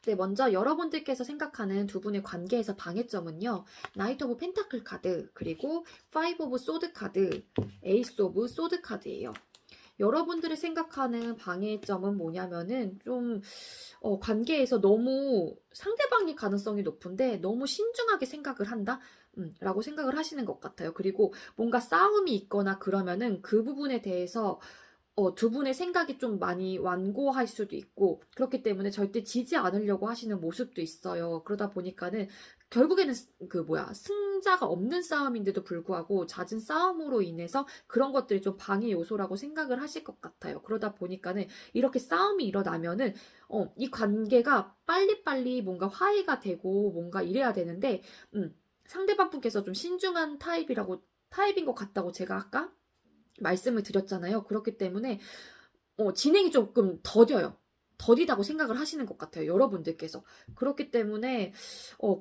네, 먼저 여러분들께서 생각하는 두 분의 관계에서 방해점은요. 나이트 오브 펜타클 카드, 그리고 파이브 오브 소드 카드, 에이스 오브 소드 카드예요. 여러분들이 생각하는 방해점은 뭐냐면은 좀 관계에서 너무 상대방이 가능성이 높은데 너무 신중하게 생각을 한다? 라고 생각을 하시는 것 같아요. 그리고 뭔가 싸움이 있거나 그러면은 그 부분에 대해서 두 분의 생각이 좀 많이 완고할 수도 있고, 그렇기 때문에 절대 지지 않으려고 하시는 모습도 있어요. 그러다 보니까는 결국에는 승자가 없는 싸움인데도 불구하고 잦은 싸움으로 인해서 그런 것들이 좀 방해 요소라고 생각을 하실 것 같아요. 그러다 보니까는 이렇게 싸움이 일어나면은 이 관계가 빨리빨리 뭔가 화해가 되고 뭔가 이래야 되는데, 상대방 분께서 좀 신중한 타입인 것 같다고 제가 아까 말씀을 드렸잖아요. 그렇기 때문에 진행이 조금 더뎌요. 더디다고 생각을 하시는 것 같아요. 여러분들께서. 그렇기 때문에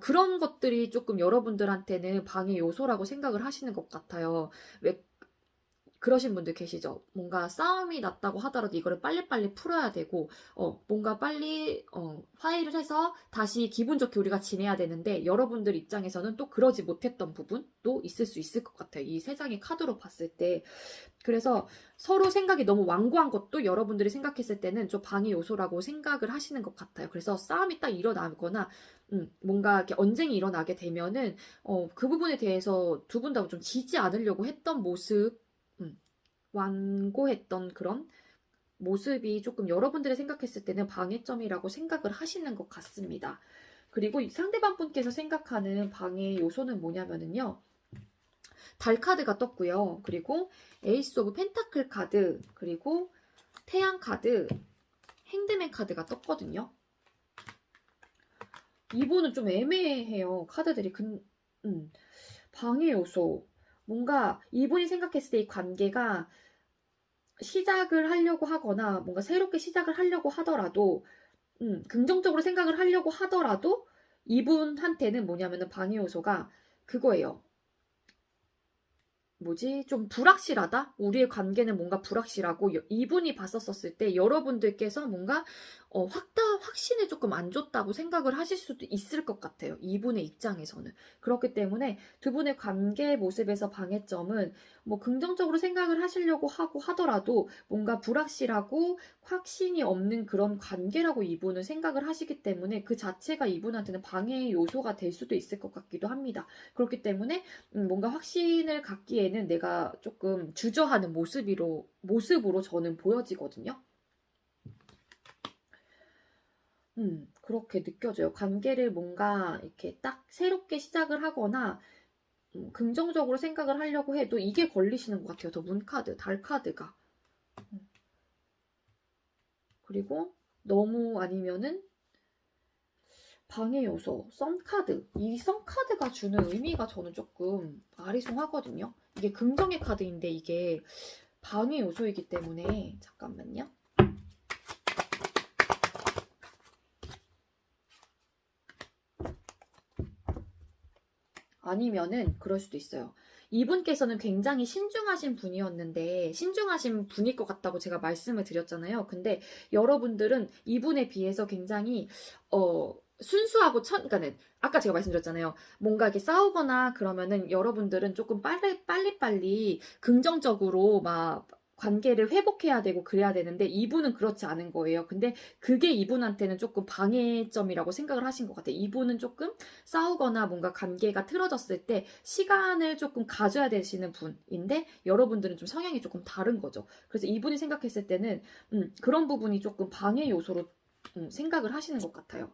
그런 것들이 조금 여러분들한테는 방해 요소라고 생각을 하시는 것 같아요. 왜 그러신 분들 계시죠? 뭔가 싸움이 났다고 하더라도 이거를 빨리빨리 풀어야 되고, 뭔가 빨리, 화해를 해서 다시 기분 좋게 우리가 지내야 되는데, 여러분들 입장에서는 또 그러지 못했던 부분도 있을 수 있을 것 같아요. 이 세 장의 카드로 봤을 때. 그래서 서로 생각이 너무 완고한 것도 여러분들이 생각했을 때는 좀 방해 요소라고 생각을 하시는 것 같아요. 그래서 싸움이 딱 일어나거나, 뭔가 이렇게 언쟁이 일어나게 되면은, 그 부분에 대해서 두 분 다 좀 지지 않으려고 했던 모습, 완고했던 그런 모습이 조금 여러분들이 생각했을 때는 방해점이라고 생각을 하시는 것 같습니다. 그리고 상대방 분께서 생각하는 방해 요소는 뭐냐면은요. 달 카드가 떴고요. 그리고 에이스 오브 펜타클 카드, 그리고 태양 카드, 행드맨 카드가 떴거든요. 이분은 좀 애매해요. 카드들이. 방해 요소. 뭔가 이분이 생각했을 때 이 관계가 시작을 하려고 하거나 뭔가 새롭게 시작을 하려고 하더라도 긍정적으로 생각을 하려고 하더라도 이분한테는 뭐냐면은 방해 요소가 그거예요. 좀 불확실하다? 우리의 관계는 뭔가 불확실하고 이분이 봤었을 때 여러분들께서 뭔가 확신을 조금 안 줬다고 생각을 하실 수도 있을 것 같아요. 이분의 입장에서는. 그렇기 때문에 두 분의 관계 모습에서 방해점은 뭐 긍정적으로 생각을 하시려고 하고 하더라도 뭔가 불확실하고 확신이 없는 그런 관계라고 이분은 생각을 하시기 때문에 그 자체가 이분한테는 방해 요소가 될 수도 있을 것 같기도 합니다. 그렇기 때문에 뭔가 확신을 갖기에는 내가 조금 주저하는 모습으로 저는 보여지거든요. 그렇게 느껴져요. 관계를 뭔가 이렇게 딱 새롭게 시작을 하거나 긍정적으로 생각을 하려고 해도 이게 걸리시는 것 같아요. 더 문카드, 달카드가. 그리고 너무 아니면은 방해 요소, 썬카드. 이 썬카드가 주는 의미가 저는 조금 아리송하거든요. 이게 긍정의 카드인데 이게 방해 요소이기 때문에 잠깐만요. 아니면은 그럴 수도 있어요. 이분께서는 굉장히 신중하신 분이었는데 신중하신 분일 것 같다고 제가 말씀을 드렸잖아요. 근데 여러분들은 이분에 비해서 굉장히 순수하고 그러니까는 아까 제가 말씀드렸잖아요. 뭔가 이렇게 싸우거나 그러면은 여러분들은 조금 빨리빨리 긍정적으로 막 관계를 회복해야 되고 그래야 되는데 이분은 그렇지 않은 거예요. 근데 그게 이분한테는 조금 방해점이라고 생각을 하신 것 같아요. 이분은 조금 싸우거나 뭔가 관계가 틀어졌을 때 시간을 조금 가져야 되시는 분인데 여러분들은 좀 성향이 조금 다른 거죠. 그래서 이분이 생각했을 때는 그런 부분이 조금 방해 요소로 생각을 하시는 것 같아요.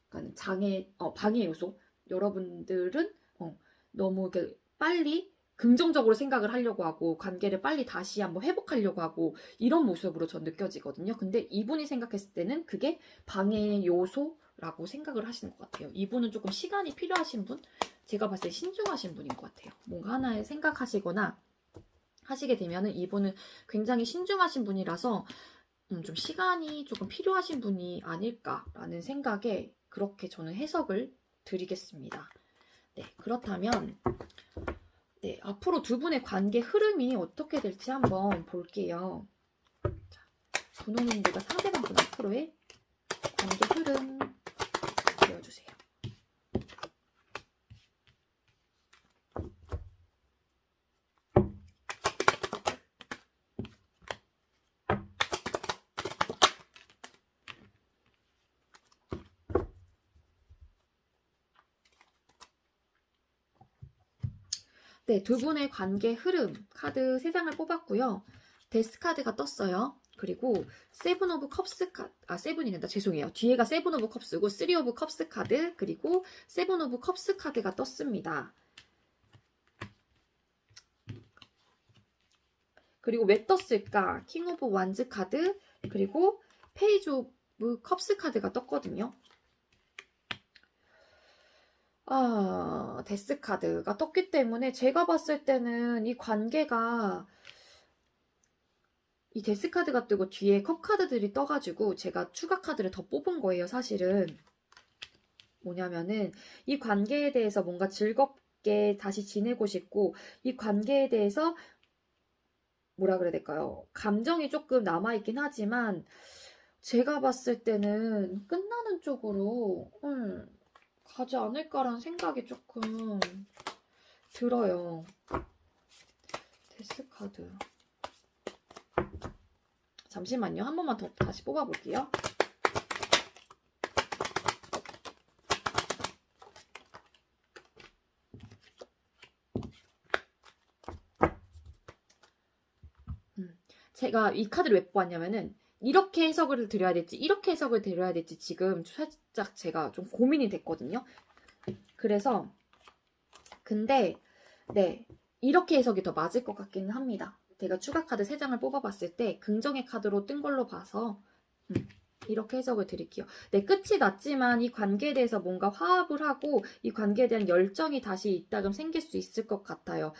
그러니까 방해 요소. 여러분들은 너무 이렇게 빨리 긍정적으로 생각을 하려고 하고 관계를 빨리 다시 한번 회복하려고 하고 이런 모습으로 전 느껴지거든요. 근데 이분이 생각했을 때는 그게 방해 요소라고 생각을 하시는 것 같아요. 이분은 조금 시간이 필요하신 분? 제가 봤을 때 신중하신 분인 것 같아요. 뭔가 하나에 생각하시거나 하시게 되면은 이분은 굉장히 신중하신 분이라서 좀 시간이 조금 필요하신 분이 아닐까라는 생각에 그렇게 저는 해석을 드리겠습니다. 네, 그렇다면 네, 앞으로 두 분의 관계 흐름이 어떻게 될지 한번 볼게요. 자, 분홍님들과 상대방 분 앞으로의 관계 흐름 그려주세요. 네, 두 분의 관계 흐름 카드 3장을 뽑았고요. 데스 카드가 떴어요. 그리고 세븐 오브 컵스 세븐이 된다. 죄송해요. 뒤에가 세븐 오브 컵스고 3 오브 컵스 카드 그리고 세븐 오브 컵스 카드가 떴습니다. 그리고 왜 떴을까? 킹 오브 완즈 카드 그리고 페이지 오브 컵스 카드가 떴거든요. 데스 카드가 떴기 때문에 제가 봤을 때는 이 관계가 이 데스 카드가 뜨고 뒤에 컵 카드들이 떠가지고 제가 추가 카드를 더 뽑은 거예요. 사실은 뭐냐면은 이 관계에 대해서 뭔가 즐겁게 다시 지내고 싶고 이 관계에 대해서 뭐라 그래야 될까요? 감정이 조금 남아있긴 하지만 제가 봤을 때는 끝나는 쪽으로 가지 않을까라는 생각이 조금 들어요. 데스 카드. 잠시만요. 한 번만 더 다시 뽑아볼게요. 제가 이 카드를 왜 뽑았냐면은 이렇게 해석을 드려야 될지 이렇게 해석을 드려야 될지 지금 살짝 제가 좀 고민이 됐거든요. 그래서 근데 네 이렇게 해석이 더 맞을 것 같기는 합니다. 제가 추가 카드 3장을 뽑아봤을 때 긍정의 카드로 뜬 걸로 봐서 이렇게 해석을 드릴게요. 네, 끝이 났지만 이 관계에 대해서 뭔가 화합을 하고 이 관계에 대한 열정이 다시 이따금 생길 수 있을 것 같아요.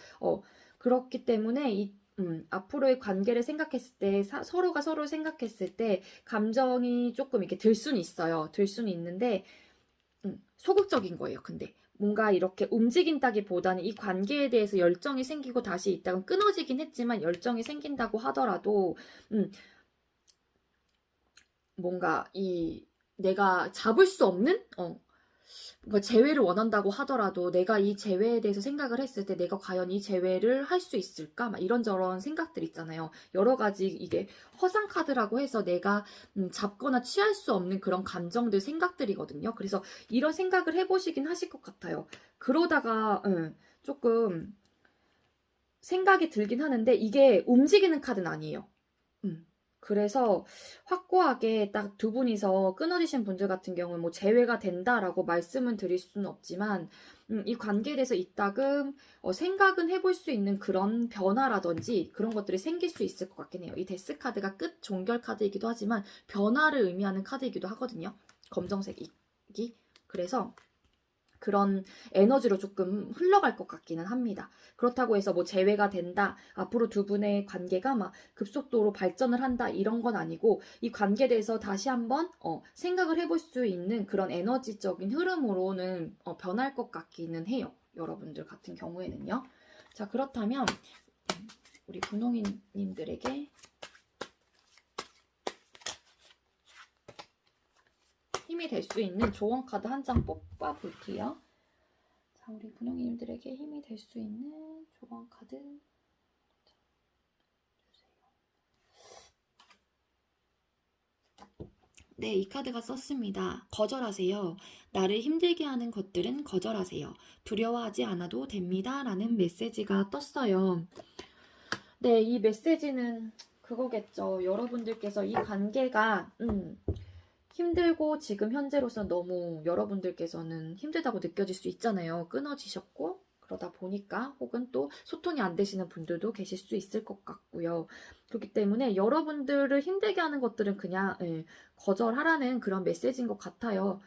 그렇기 때문에 앞으로의 관계를 생각했을 때 서로가 서로를 생각했을 때 감정이 조금 이렇게 들 수는 있어요. 들 수는 있는데 소극적인 거예요. 근데 뭔가 이렇게 움직인다기보다는 이 관계에 대해서 열정이 생기고 다시 있다가 끊어지긴 했지만 열정이 생긴다고 하더라도 뭔가 내가 잡을 수 없는 뭔가 재회를 원한다고 하더라도 내가 이 재회에 대해서 생각을 했을 때 내가 과연 이 재회를 할 수 있을까? 막 이런저런 생각들 있잖아요. 여러 가지 이게 허상 카드라고 해서 내가 잡거나 취할 수 없는 그런 감정들, 생각들이거든요. 그래서 이런 생각을 해보시긴 하실 것 같아요. 그러다가 조금 생각이 들긴 하는데 이게 움직이는 카드는 아니에요. 그래서 확고하게 딱 두 분이서 끊어지신 분들 같은 경우는 뭐 재회가 된다라고 말씀은 드릴 수는 없지만 이 관계에 대해서 이따금 생각은 해볼 수 있는 그런 변화라든지 그런 것들이 생길 수 있을 것 같긴 해요. 이 데스 카드가 끝 종결 카드이기도 하지만 변화를 의미하는 카드이기도 하거든요. 검정색이. 그래서 그런 에너지로 조금 흘러갈 것 같기는 합니다. 그렇다고 해서 뭐 재회가 된다, 앞으로 두 분의 관계가 막 급속도로 발전을 한다 이런 건 아니고 이 관계에 대해서 다시 한번 생각을 해볼 수 있는 그런 에너지적인 흐름으로는 변할 것 같기는 해요. 여러분들 같은 경우에는요. 자, 그렇다면 우리 분홍이님들에게 힘이 될 수 있는 조언 카드 한 장 뽑아 볼게요. 자, 우리 분홍이님들에게 힘이 될 수 있는 조언 카드 주세요. 네, 이 카드가 썼습니다. 거절하세요. 나를 힘들게 하는 것들은 거절하세요. 두려워하지 않아도 됩니다. 라는 메시지가 떴어요. 네, 이 메시지는 그거겠죠. 여러분들께서 이 관계가 힘들고 지금 현재로서는 너무 여러분들께서는 힘들다고 느껴질 수 있잖아요. 끊어지셨고 그러다 보니까 혹은 또 소통이 안 되시는 분들도 계실 수 있을 것 같고요. 그렇기 때문에 여러분들을 힘들게 하는 것들은 그냥 거절하라는 그런 메시지인 것 같아요.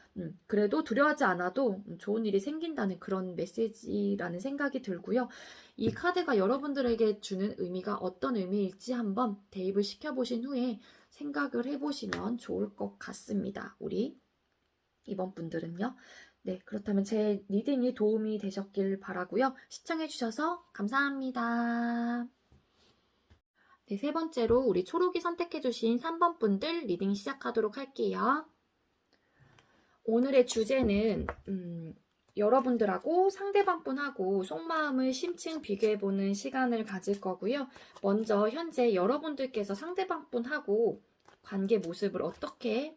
그래도 두려워하지 않아도 좋은 일이 생긴다는 그런 메시지라는 생각이 들고요. 이 카드가 여러분들에게 주는 의미가 어떤 의미일지 한번 대입을 시켜보신 후에 생각을 해보시면 좋을 것 같습니다. 우리 이번 분들은요. 네, 그렇다면 제 리딩이 도움이 되셨길 바라고요. 시청해주셔서 감사합니다. 네, 세 번째로 우리 초록이 선택해주신 3번 분들 리딩 시작하도록 할게요. 오늘의 주제는 여러분들하고 상대방 분하고 속마음을 심층 비교해보는 시간을 가질 거고요. 먼저 현재 여러분들께서 상대방 분하고 관계 모습을 어떻게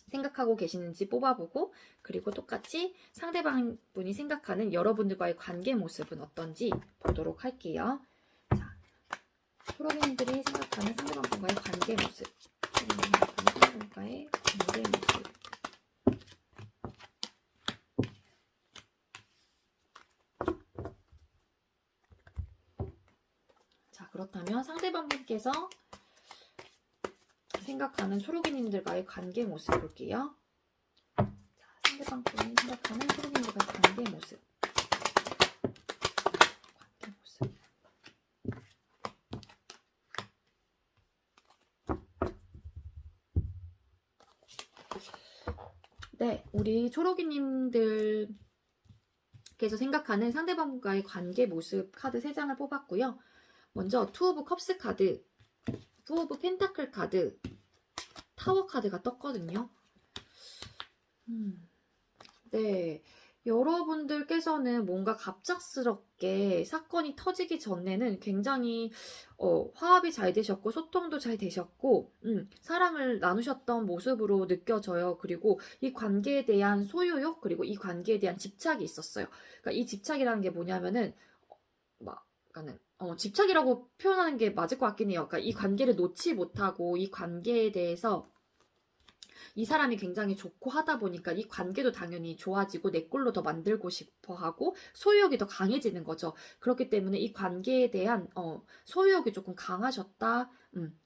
생각하고 계시는지 뽑아보고 그리고 똑같이 상대방 분이 생각하는 여러분들과의 관계 모습은 어떤지 보도록 할게요. 자, 초록이님들이 생각하는 상대방과의 관계 모습. 상대방과의 관계 모습. 자, 그렇다면 상대방분께서 생각하는 초록이님들과의 관계 모습 볼게요. 자, 상대방분이 생각하는 초록이님들과의 관계 모습. 관계 모습. 네, 우리 초록이님들께서 생각하는 상대방과의 관계 모습 카드 3장을 뽑았고요. 먼저 투 오브 컵스 카드, 투 오브 펜타클 카드, 타워 카드가 떴거든요. 네, 여러분들께서는 뭔가 갑작스럽게 사건이 터지기 전에는 굉장히 화합이 잘 되셨고 소통도 잘 되셨고 사랑을 나누셨던 모습으로 느껴져요. 그리고 이 관계에 대한 소유욕 그리고 이 관계에 대한 집착이 있었어요. 그러니까 이 집착이라는 게 뭐냐면은 집착이라고 표현하는 게 맞을 것 같긴 해요. 그러니까 이 관계를 놓지 못하고 이 관계에 대해서 이 사람이 굉장히 좋고 하다 보니까 이 관계도 당연히 좋아지고 내 꼴로 더 만들고 싶어 하고 소유욕이 더 강해지는 거죠. 그렇기 때문에 이 관계에 대한 소유욕이 조금 강하셨다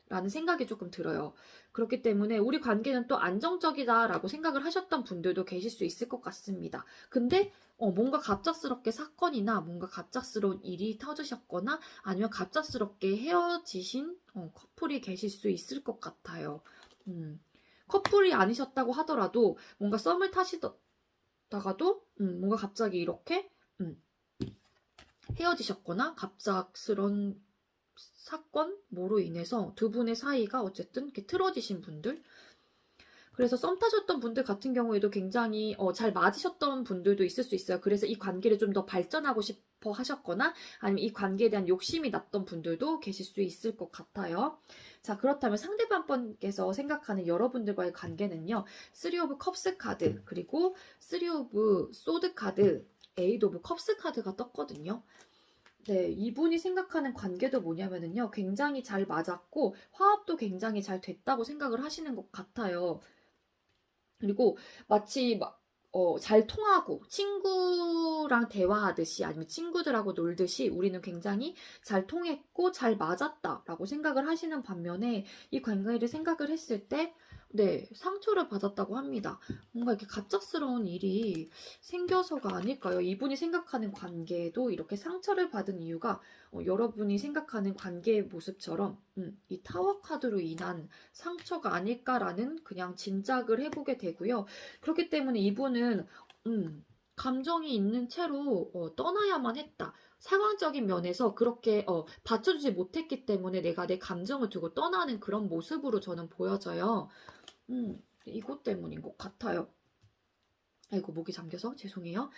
라는 생각이 조금 들어요. 그렇기 때문에 우리 관계는 또 안정적이다라고 생각을 하셨던 분들도 계실 수 있을 것 같습니다. 근데 뭔가 갑작스럽게 사건이나 뭔가 갑작스러운 일이 터지셨거나 아니면 갑작스럽게 헤어지신 커플이 계실 수 있을 것 같아요. 커플이 아니셨다고 하더라도 뭔가 썸을 타시다가도 뭔가 갑자기 이렇게 헤어지셨거나 갑작스런 사건 뭐로 인해서 두 분의 사이가 어쨌든 이렇게 틀어지신 분들, 그래서 썸 타셨던 분들 같은 경우에도 굉장히 잘 맞으셨던 분들도 있을 수 있어요. 그래서 이 관계를 좀 더 발전하고 싶어 하셨거나 아니면 이 관계에 대한 욕심이 났던 분들도 계실 수 있을 것 같아요. 자, 그렇다면 상대방분께서 생각하는 여러분들과의 관계는요. 3 오브 컵스 카드 그리고 3 오브 소드 카드, 8 오브 컵스 카드가 떴거든요. 네, 이분이 생각하는 관계도 뭐냐면은요. 굉장히 잘 맞았고 화합도 굉장히 잘 됐다고 생각을 하시는 것 같아요. 그리고 마치 잘 통하고 친구랑 대화하듯이 아니면 친구들하고 놀듯이 우리는 굉장히 잘 통했고 잘 맞았다라고 생각을 하시는 반면에 이 관계를 생각을 했을 때 네, 상처를 받았다고 합니다. 뭔가 이렇게 갑작스러운 일이 생겨서가 아닐까요? 이분이 생각하는 관계도 이렇게 상처를 받은 이유가 여러분이 생각하는 관계의 모습처럼 이 타워 카드로 인한 상처가 아닐까라는 그냥 짐작을 해보게 되고요. 그렇기 때문에 이분은 감정이 있는 채로 떠나야만 했다. 상황적인 면에서 그렇게 받쳐주지 못했기 때문에 내가 내 감정을 두고 떠나는 그런 모습으로 저는 보여져요. 이것 때문인 것 같아요. 아이고, 목이 잠겨서 죄송해요.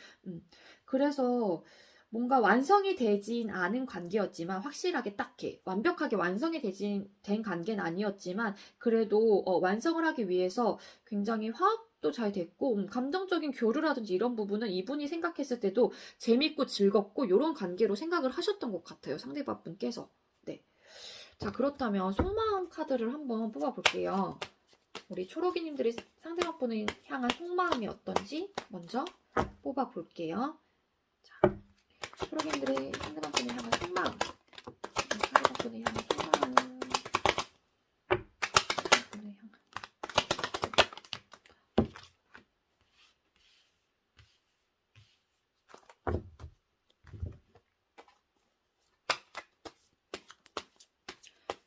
그래서 뭔가 완성이 되진 않은 관계였지만 확실하게 딱히 완벽하게 완성이 된 관계는 아니었지만 그래도 완성을 하기 위해서 굉장히 화합도 잘 됐고 감정적인 교류라든지 이런 부분은 이분이 생각했을 때도 재밌고 즐겁고 이런 관계로 생각을 하셨던 것 같아요. 상대방분께서. 네. 자, 그렇다면 속마음 카드를 한번 뽑아볼게요. 우리 초록이님들이 상대방분을 향한 속마음이 어떤지 먼저 뽑아볼게요. 자, 초록이님들의 상대방분을 향한 속마음. 상대방분을 향한 속마음. 상대방분을 향한.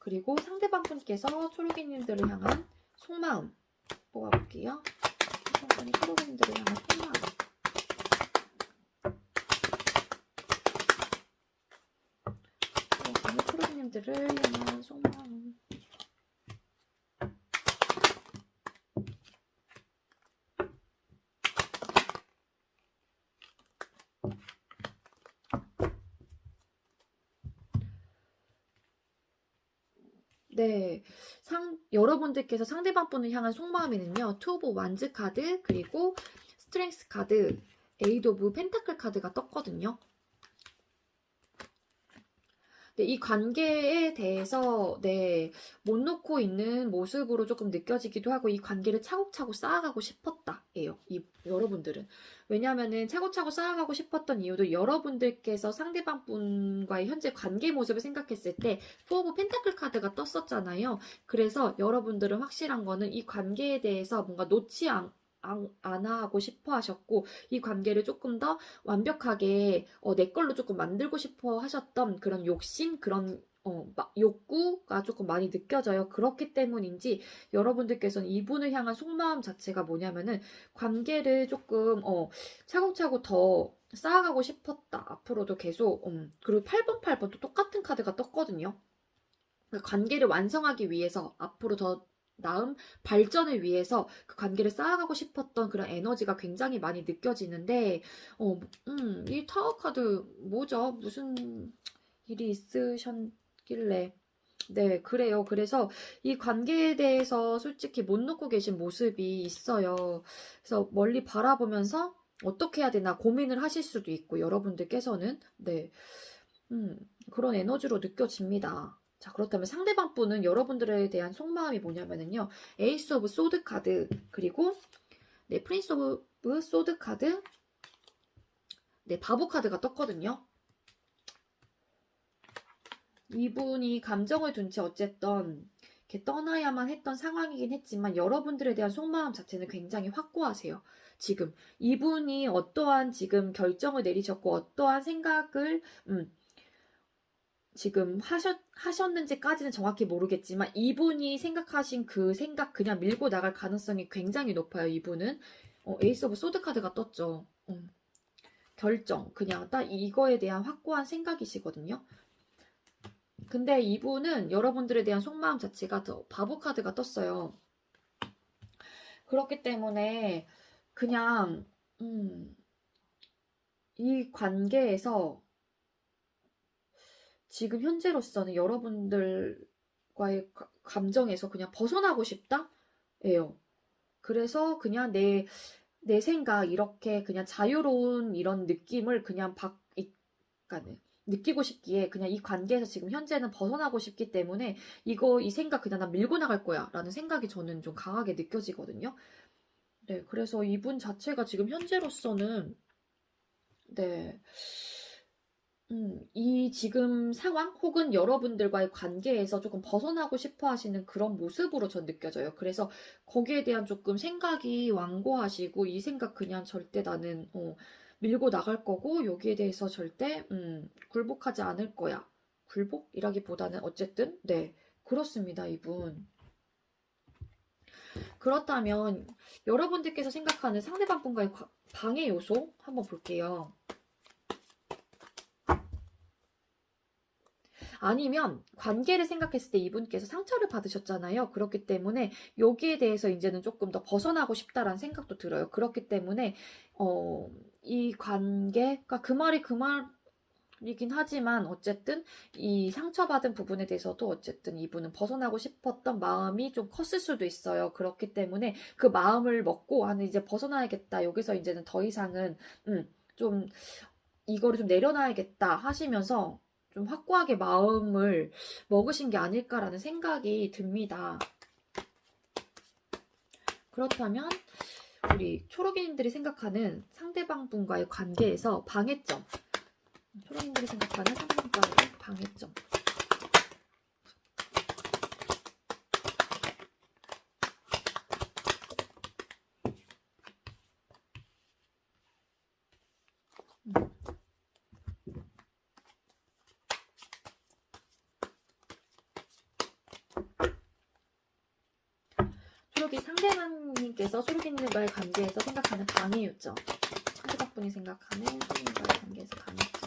그리고 상대방분께서 초록이님들을 향한 속마음 뽑아볼게요. 상대방분이 초록이님들을 향한 속마음. 초록이님들을 향한 속마음. 네, 여러분들께서 상대방분을 향한 속마음에는요, 투 오브 완즈 카드, 그리고 스트렝스 카드, 에이드 오브 펜타클 카드가 떴거든요. 네, 이 관계에 대해서 네, 못 놓고 있는 모습으로 조금 느껴지기도 하고 이 관계를 차곡차곡 쌓아가고 싶었다예요. 이 여러분들은. 왜냐하면은 차곡차곡 쌓아가고 싶었던 이유도 여러분들께서 상대방 분과의 현재 관계 모습을 생각했을 때 포 오브 펜타클 카드가 떴었잖아요. 그래서 여러분들은 확실한 거는 이 관계에 대해서 뭔가 놓지 않아 하고 싶어 하셨고 이 관계를 조금 더 완벽하게 내 걸로 조금 만들고 싶어 하셨던 그런 욕심, 그런 욕구가 조금 많이 느껴져요. 그렇기 때문인지 여러분들께서는 이분을 향한 속마음 자체가 뭐냐면은 관계를 조금 차곡차곡 더 쌓아가고 싶었다. 앞으로도 계속 그리고 8번도 똑같은 카드가 떴거든요. 관계를 완성하기 위해서 앞으로 더 나은 발전을 위해서 그 관계를 쌓아가고 싶었던 그런 에너지가 굉장히 많이 느껴지는데, 이 타워 카드 뭐죠? 무슨 일이 있으셨길래? 네, 그래요. 그래서 이 관계에 대해서 솔직히 못 놓고 계신 모습이 있어요. 그래서 멀리 바라보면서 어떻게 해야 되나 고민을 하실 수도 있고, 여러분들께서는, 네, 그런 에너지로 느껴집니다. 자, 그렇다면 상대방 분은 여러분들에 대한 속마음이 뭐냐면은요. 에이스 오브 소드 카드, 그리고 네, 프린스 오브 소드 카드, 네, 바보 카드가 떴거든요. 이분이 감정을 둔 채 어쨌든 이렇게 떠나야만 했던 상황이긴 했지만 여러분들에 대한 속마음 자체는 굉장히 확고하세요. 지금 이분이 어떠한 지금 결정을 내리셨고 어떠한 생각을 지금 하셨는지까지는 정확히 모르겠지만 이분이 생각하신 그 생각 그냥 밀고 나갈 가능성이 굉장히 높아요. 이분은 에이스 오브 소드 카드가 떴죠. 결정 그냥 딱 이거에 대한 확고한 생각이시거든요. 근데 이분은 여러분들에 대한 속마음 자체가 더 바보 카드가 떴어요. 그렇기 때문에 그냥 이 관계에서 지금 현재로서는 여러분들과의 감정에서 그냥 벗어나고 싶다? 예요. 그래서 그냥 내 생각, 이렇게 그냥 자유로운 이런 느낌을 그냥 그러니까 느끼고 싶기에 그냥 이 관계에서 지금 현재는 벗어나고 싶기 때문에 이 생각 그냥 난 밀고 나갈 거야 라는 생각이 저는 좀 강하게 느껴지거든요. 네, 그래서 이분 자체가 지금 현재로서는 네, 이 지금 상황 혹은 여러분들과의 관계에서 조금 벗어나고 싶어 하시는 그런 모습으로 전 느껴져요. 그래서 거기에 대한 조금 생각이 완고하시고 이 생각 그냥 절대 나는 밀고 나갈 거고 여기에 대해서 절대 굴복하지 않을 거야. 굴복이라기보다는 어쨌든 네 그렇습니다 이분. 그렇다면 여러분들께서 생각하는 상대방 분과의 방해 요소 한번 볼게요. 아니면 관계를 생각했을 때 이분께서 상처를 받으셨잖아요. 그렇기 때문에 여기에 대해서 이제는 조금 더 벗어나고 싶다라는 생각도 들어요. 그렇기 때문에 이 관계가 그 말이긴 하지만 어쨌든 이 상처받은 부분에 대해서도 어쨌든 이분은 벗어나고 싶었던 마음이 좀 컸을 수도 있어요. 그렇기 때문에 그 마음을 먹고 이제 벗어나야겠다. 여기서 이제는 더 이상은 좀 이거를 좀 내려놔야겠다 하시면서 좀 확고하게 마음을 먹으신 게 아닐까라는 생각이 듭니다. 그렇다면 우리 초록이님들이 생각하는 상대방 분과의 관계에서 방해점, 초록이님들이 생각하는 상대방과의 방해점. 상대방님께서 초록이님과의 관계에서 생각하는 방해 요점. 상대방분이 생각하는 초록이님과의 관계에서 방해점.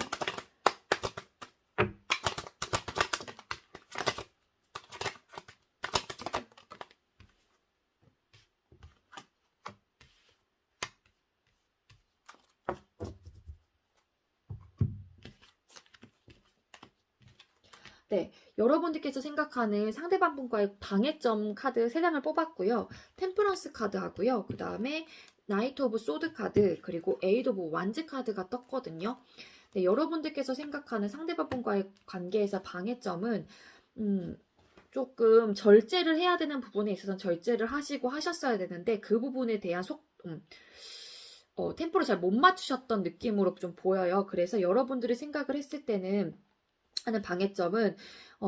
네, 여러분들께서 생각하는 상대방 분과의 방해점 카드 3장을 뽑았고요. 템퍼런스 카드 하고요. 그 다음에 나이트 오브 소드 카드 그리고 에이드 오브 완즈 카드가 떴거든요. 네, 여러분들께서 생각하는 상대방과의 관계에서 방해점은 조금 절제를 해야 되는 부분에 있어서는 절제를 하시고 하셨어야 되는데 그 부분에 대한 템포를 잘 못 맞추셨던 느낌으로 좀 보여요. 그래서 여러분들이 생각을 했을 때는 하는 방해점은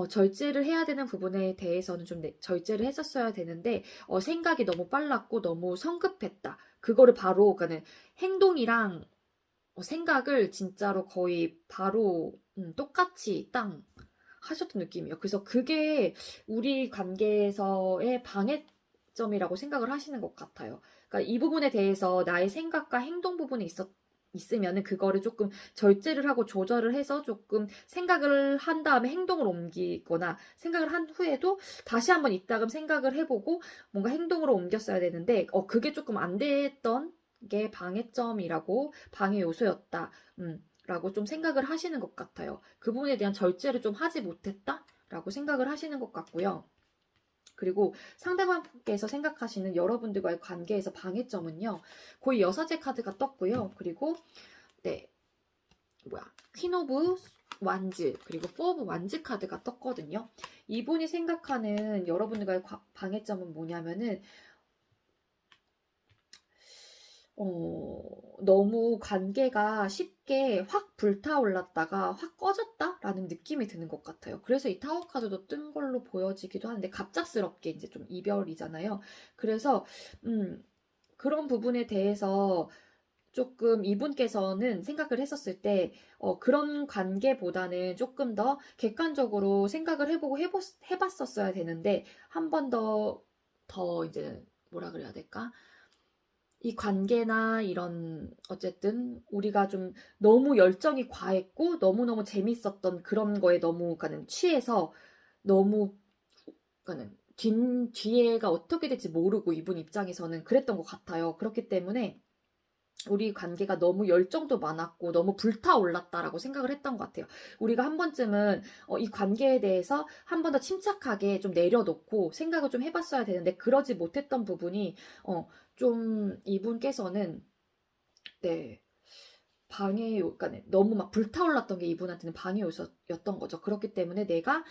절제를 해야 되는 부분에 대해서는 좀 절제를 했었어야 되는데 생각이 너무 빨랐고 너무 성급했다. 그거를 바로 그러니까 행동이랑 생각을 진짜로 거의 바로 똑같이 땅 하셨던 느낌이에요. 그래서 그게 우리 관계에서의 방해점이라고 생각을 하시는 것 같아요. 그러니까 이 부분에 대해서 나의 생각과 행동 부분에 있으면은 그거를 조금 절제를 하고 조절을 해서 조금 생각을 한 다음에 행동을 옮기거나 생각을 한 후에도 다시 한번 이따금 생각을 해보고 뭔가 행동으로 옮겼어야 되는데 그게 조금 안 됐던 게 방해점이라고 방해 요소였다. 라고 좀 생각을 하시는 것 같아요. 그 부분에 대한 절제를 좀 하지 못했다? 라고 생각을 하시는 것 같고요. 그리고 상대방께서 생각하시는 여러분들과의 관계에서 방해점은요. 거의 여사제 카드가 떴고요. 그리고 퀸 오브 완즈 그리고 포 오브 완즈 카드가 떴거든요. 이분이 생각하는 여러분들과의 방해점은 뭐냐면은 너무 관계가 쉽게 확 불타올랐다가 확 꺼졌다라는 느낌이 드는 것 같아요. 그래서 이 타워 카드도 뜬 걸로 보여지기도 하는데 갑작스럽게 이제 좀 이별이잖아요. 그래서 그런 부분에 대해서 조금 이분께서는 생각을 했었을 때 그런 관계보다는 조금 더 객관적으로 생각을 해보고 해봤었어야 되는데 한 번 더 이제 뭐라 그래야 될까? 이 관계나 이런 어쨌든 우리가 좀 너무 열정이 과했고 너무너무 재밌었던 그런 거에 너무 그러니까는 취해서 너무 그러니까는 뒤에가 어떻게 될지 모르고 이분 입장에서는 그랬던 것 같아요. 그렇기 때문에 우리 관계가 너무 열정도 많았고 너무 불타올랐다라고 생각을 했던 것 같아요. 우리가 한 번쯤은 이 관계에 대해서 한 번 더 침착하게 좀 내려놓고 생각을 좀 해봤어야 되는데 그러지 못했던 부분이 좀 이분께서는 네 그러니까 너무 막 불타올랐던 게 이분한테는 방해 요소였던 거죠. 그렇기 때문에 내가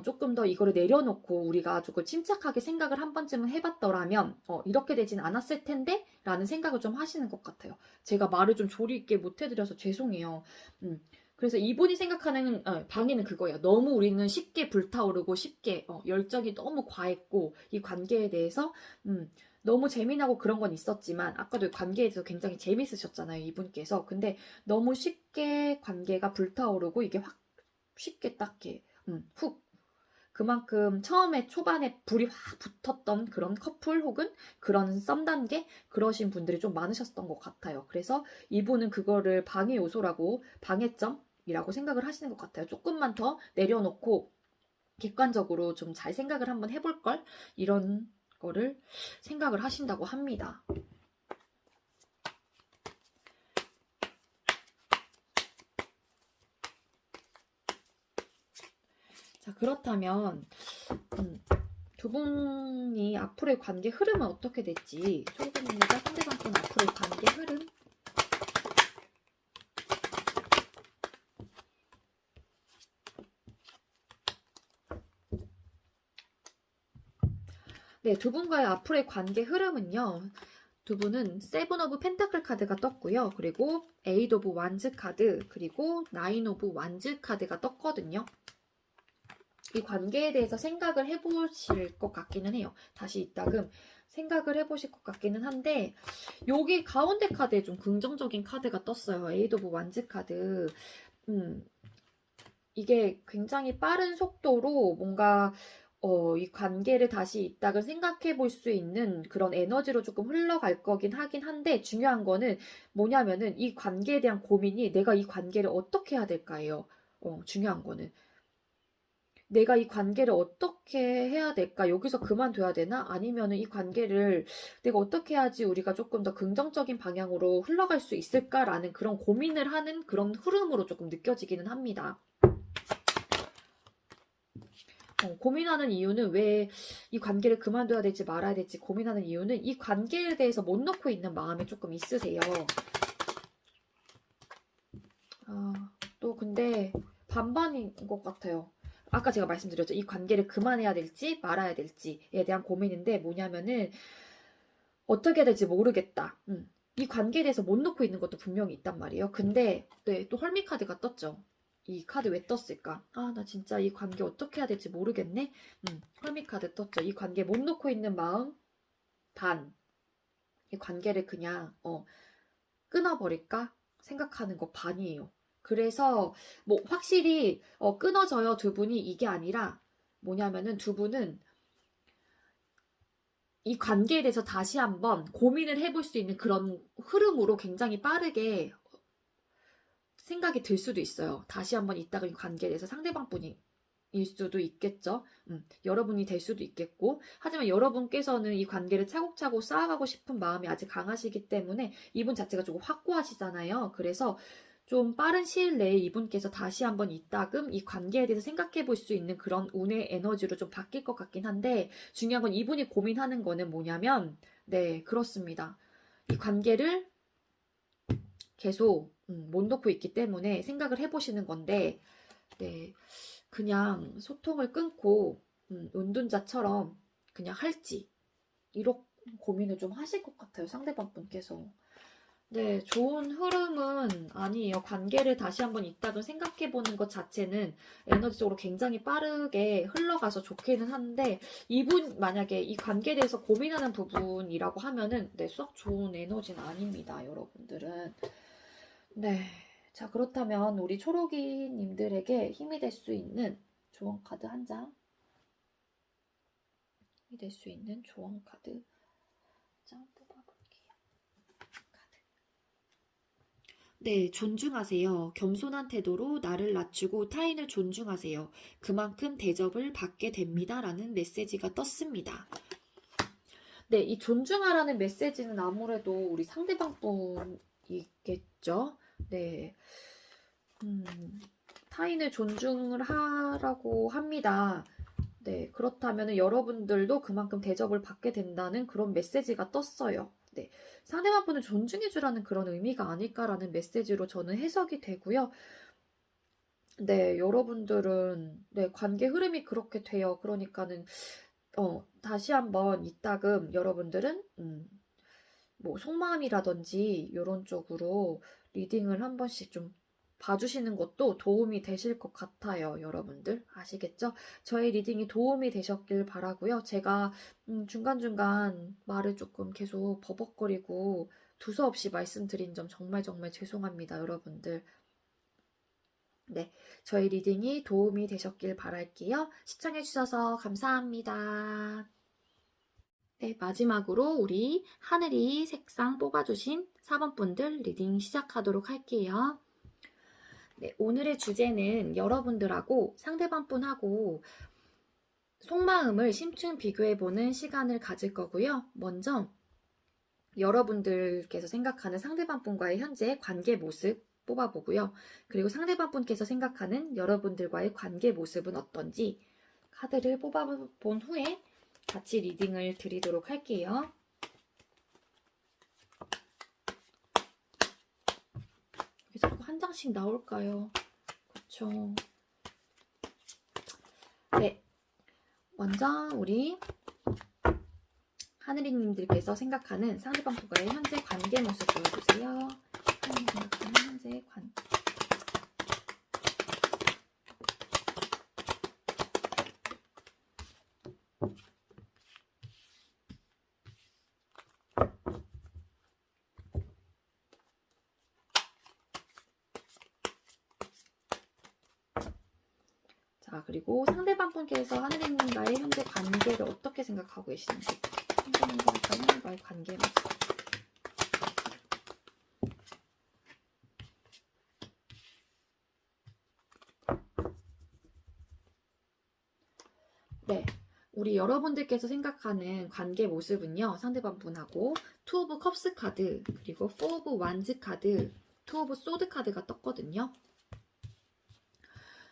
조금 더 이거를 내려놓고 우리가 조금 침착하게 생각을 한 번쯤은 해봤더라면 이렇게 되진 않았을 텐데 라는 생각을 좀 하시는 것 같아요. 제가 말을 좀 조리 있게 못 해드려서 죄송해요. 그래서 이분이 생각하는 방해는 그거예요. 너무 우리는 쉽게 불타오르고 쉽게 열정이 너무 과했고 이 관계에 대해서 너무 재미나고 그런 건 있었지만 아까도 관계에 대해서 굉장히 재밌으셨잖아요, 이분께서. 근데 너무 쉽게 관계가 불타오르고 이게 확 쉽게 딱게 훅 그만큼 처음에 초반에 불이 확 붙었던 그런 커플 혹은 그런 썸 단계 그러신 분들이 좀 많으셨던 것 같아요. 그래서 이분은 그거를 방해 요소라고 방해점이라고 생각을 하시는 것 같아요. 조금만 더 내려놓고 객관적으로 좀 잘 생각을 한번 해볼 걸 이런 거를 생각을 하신다고 합니다. 자, 그렇다면 두 분이 앞으로의 관계 흐름은 어떻게 될지 초보입니다. 상대방분 앞으로의 관계 흐름 네, 두 분과의 앞으로의 관계 흐름은요. 두 분은 세븐 오브 펜타클 카드가 떴고요. 그리고 에잇 오브 완즈 카드, 그리고 나인 오브 완즈 카드가 떴거든요. 이 관계에 대해서 생각을 해보실 것 같기는 해요. 다시 이따금 생각을 해보실 것 같기는 한데 여기 가운데 카드에 좀 긍정적인 카드가 떴어요. 에잇 오브 완즈 카드. 이게 굉장히 빠른 속도로 뭔가 이 관계를 다시 이따가 생각해 볼 수 있는 그런 에너지로 조금 흘러갈 거긴 하긴 한데 중요한 거는 뭐냐면은 이 관계에 대한 고민이 내가 이 관계를 어떻게 해야 될까예요. 중요한 거는. 내가 이 관계를 어떻게 해야 될까? 여기서 그만둬야 되나? 아니면은 이 관계를 내가 어떻게 해야지 우리가 조금 더 긍정적인 방향으로 흘러갈 수 있을까라는 그런 고민을 하는 그런 흐름으로 조금 느껴지기는 합니다. 고민하는 이유는 왜 이 관계를 그만둬야 될지 말아야 될지 고민하는 이유는 이 관계에 대해서 못 놓고 있는 마음이 조금 있으세요. 또 근데 반반인 것 같아요. 아까 제가 말씀드렸죠. 이 관계를 그만해야 될지 말아야 될지에 대한 고민인데 뭐냐면은 어떻게 해야 될지 모르겠다. 이 관계에 대해서 못 놓고 있는 것도 분명히 있단 말이에요. 근데 네, 또 헐미 카드가 떴죠. 이 카드 왜 떴을까? 아, 나 진짜 이 관계 어떻게 해야 될지 모르겠네. 헐미 카드 떴죠. 이 관계 못 놓고 있는 마음 반. 이 관계를 그냥 끊어버릴까 생각하는 거 반이에요. 그래서 뭐 확실히 끊어져요 두 분이 이게 아니라 뭐냐면은 두 분은 이 관계에 대해서 다시 한번 고민을 해볼 수 있는 그런 흐름으로 굉장히 빠르게 생각이 들 수도 있어요. 다시 한번 이따가 이 관계에 대해서 상대방 분이 일 수도 있겠죠. 여러분이 될 수도 있겠고. 하지만 여러분께서는 이 관계를 차곡차곡 쌓아가고 싶은 마음이 아직 강하시기 때문에 이분 자체가 조금 확고하시잖아요. 그래서 좀 빠른 시일 내에 이분께서 다시 한번 이따금 이 관계에 대해서 생각해 볼 수 있는 그런 운의 에너지로 좀 바뀔 것 같긴 한데 중요한 건 이분이 고민하는 거는 뭐냐면 네, 그렇습니다. 이 관계를 계속 못 놓고 있기 때문에 생각을 해보시는 건데 네, 그냥 소통을 끊고 은둔자처럼 그냥 할지 이런 고민을 좀 하실 것 같아요. 상대방 분께서. 네, 좋은 흐름은 아니에요. 관계를 다시 한번 이따금 생각해보는 것 자체는 에너지적으로 굉장히 빠르게 흘러가서 좋기는 한데 이분 만약에 이 관계에 대해서 고민하는 부분이라고 하면은 네, 썩 좋은 에너지는 아닙니다. 여러분들은. 네. 자, 그렇다면 우리 초록이님들에게 힘이 될 수 있는 조언 카드 한 장. 힘이 될 수 있는 조언 카드 한 장 뽑아볼게요. 카드. 네, 존중하세요. 겸손한 태도로 나를 낮추고 타인을 존중하세요. 그만큼 대접을 받게 됩니다. 라는 메시지가 떴습니다. 네, 이 존중하라는 메시지는 아무래도 우리 상대방 분이겠죠? 네. 타인을 존중을 하라고 합니다. 네, 그렇다면 여러분들도 그만큼 대접을 받게 된다는 그런 메시지가 떴어요. 네, 상대방 분을 존중해주라는 그런 의미가 아닐까라는 메시지로 저는 해석이 되고요. 네, 여러분들은 네, 관계 흐름이 그렇게 돼요. 그러니까는 다시 한번 이따금 여러분들은 뭐 속마음이라든지 이런 쪽으로 리딩을 한 번씩 좀 봐주시는 것도 도움이 되실 것 같아요. 여러분들 아시겠죠? 저의 리딩이 도움이 되셨길 바라고요. 제가 중간중간 말을 조금 계속 버벅거리고 두서없이 말씀드린 점 정말 죄송합니다. 여러분들. 네, 저의 리딩이 도움이 되셨길 바랄게요. 시청해주셔서 감사합니다. 네, 마지막으로 우리 하늘이 색상 뽑아주신 4번 분들 리딩 시작하도록 할게요. 네, 오늘의 주제는 여러분들하고 상대방 분하고 속마음을 심층 비교해보는 시간을 가질 거고요. 먼저 여러분들께서 생각하는 상대방 분과의 현재 관계 모습 뽑아보고요. 그리고 상대방 분께서 생각하는 여러분들과의 관계 모습은 어떤지 카드를 뽑아본 후에 같이 리딩을 드리도록 할게요. 왜 자꾸 한 장씩 나올까요? 그쵸. 네. 먼저 우리 하늘이님들께서 생각하는 상대방 분과의 현재 관계 모습 보여주세요. 하늘이 생각하는 현재 관계. 자, 그리고 상대방 분께서 하늘이님과의 현재 관계를 어떻게 생각하고 계시는지. 하늘이님과의 관계 모습. 네, 우리 여러분들께서 생각하는 관계 모습은요. 상대방 분하고 투 오브 컵스 카드, 그리고 포 오브 완즈 카드, 투 오브 소드 카드가 떴거든요.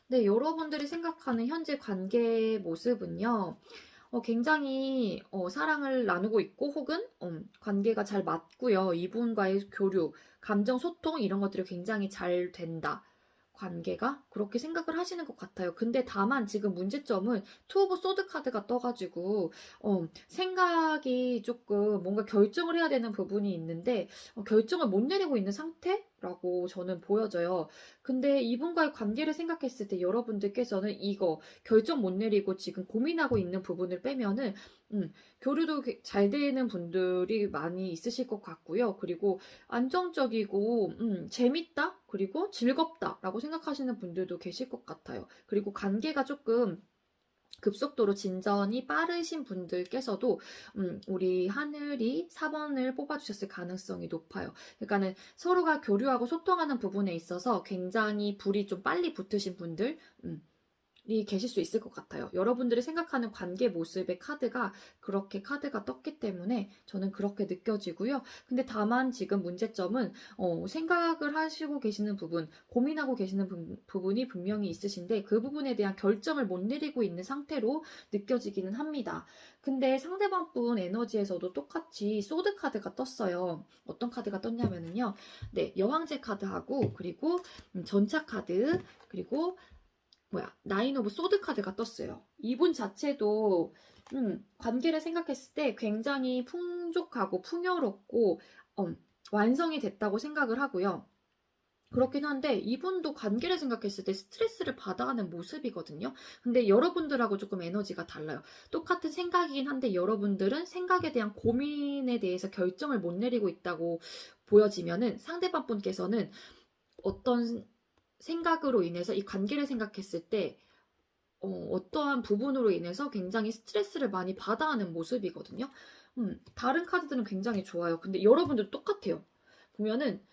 네, 여러분들이 생각하는 현재 관계 모습은요. 굉장히 사랑을 나누고 있고 혹은 관계가 잘 맞고요. 이분과의 교류, 감정 소통 이런 것들이 굉장히 잘 된다. 관계가 그렇게 생각을 하시는 것 같아요. 근데 다만 지금 문제점은 투 오브 소드 카드가 떠가지고 생각이 조금 뭔가 결정을 해야 되는 부분이 있는데 결정을 못 내리고 있는 상태라고 저는 보여져요. 근데 이분과의 관계를 생각했을 때 여러분들께서는 이거 결정 못 내리고 지금 고민하고 있는 부분을 빼면은 교류도 잘 되는 분들이 많이 있으실 것 같고요. 그리고 안정적이고 재밌다 그리고 즐겁다라고 생각하시는 분들도 계실 것 같아요. 그리고 관계가 조금 급속도로 진전이 빠르신 분들께서도 우리 하늘이 4번을 뽑아주셨을 가능성이 높아요. 그러니까는 서로가 교류하고 소통하는 부분에 있어서 굉장히 불이 좀 빨리 붙으신 분들 이 계실 수 있을 것 같아요. 여러분들이 생각하는 관계 모습의 카드가 그렇게 카드가 떴기 때문에 저는 그렇게 느껴지고요. 근데 다만 지금 문제점은 생각을 하시고 계시는 부분, 고민하고 계시는 부분이 분명히 있으신데 그 부분에 대한 결정을 못 내리고 있는 상태로 느껴지기는 합니다. 근데 상대방 분 에너지에서도 똑같이 소드 카드가 떴어요. 어떤 카드가 떴냐면요. 네, 여왕제 카드하고 그리고 전차 카드 그리고 나인 오브 소드 카드가 떴어요. 이분 자체도 관계를 생각했을 때 굉장히 풍족하고 풍요롭고 완성이 됐다고 생각을 하고요. 그렇긴 한데 이분도 관계를 생각했을 때 스트레스를 받아 하는 모습이거든요. 근데 여러분들하고 조금 에너지가 달라요. 똑같은 생각이긴 한데 여러분들은 생각에 대한 고민에 대해서 결정을 못 내리고 있다고 보여지면은 상대방 분께서는 어떤 생각으로 인해서 이 관계를 생각했을 때 어떠한 부분으로 인해서 굉장히 스트레스를 많이 받아 하는 모습이거든요. 다른 카드들은 굉장히 좋아요. 근데 여러분들 똑같아요. 보면은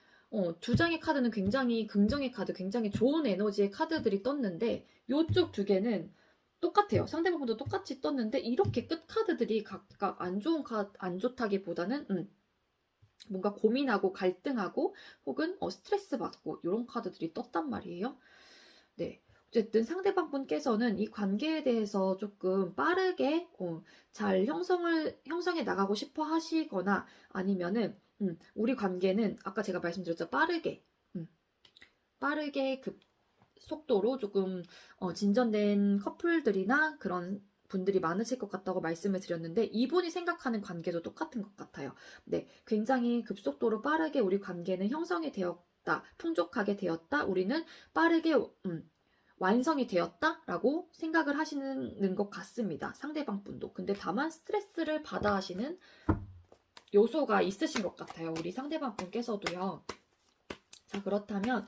두 장의 카드는 굉장히 긍정의 카드, 굉장히 좋은 에너지의 카드들이 떴는데 요쪽 두 개는 똑같아요. 상대방도 똑같이 떴는데 이렇게 끝 카드들이 각각 안 좋은 안 좋다기보다는 뭔가 고민하고 갈등하고 혹은 스트레스 받고 이런 카드들이 떴단 말이에요. 네. 어쨌든 상대방 분께서는 이 관계에 대해서 조금 빠르게 잘 형성해 나가고 싶어 하시거나 아니면은 우리 관계는 아까 제가 말씀드렸죠. 빠르게 급 속도로 조금 진전된 커플들이나 그런 분들이 많으실 것 같다고 말씀을 드렸는데 이분이 생각하는 관계도 똑같은 것 같아요. 네, 굉장히 급속도로 빠르게 우리 관계는 형성이 되었다, 풍족하게 되었다, 우리는 빠르게 완성이 되었다라고 생각을 하시는 것 같습니다. 상대방 분도. 근데 다만 스트레스를 받아 하시는 요소가 있으신 것 같아요. 우리 상대방 분께서도요. 자, 그렇다면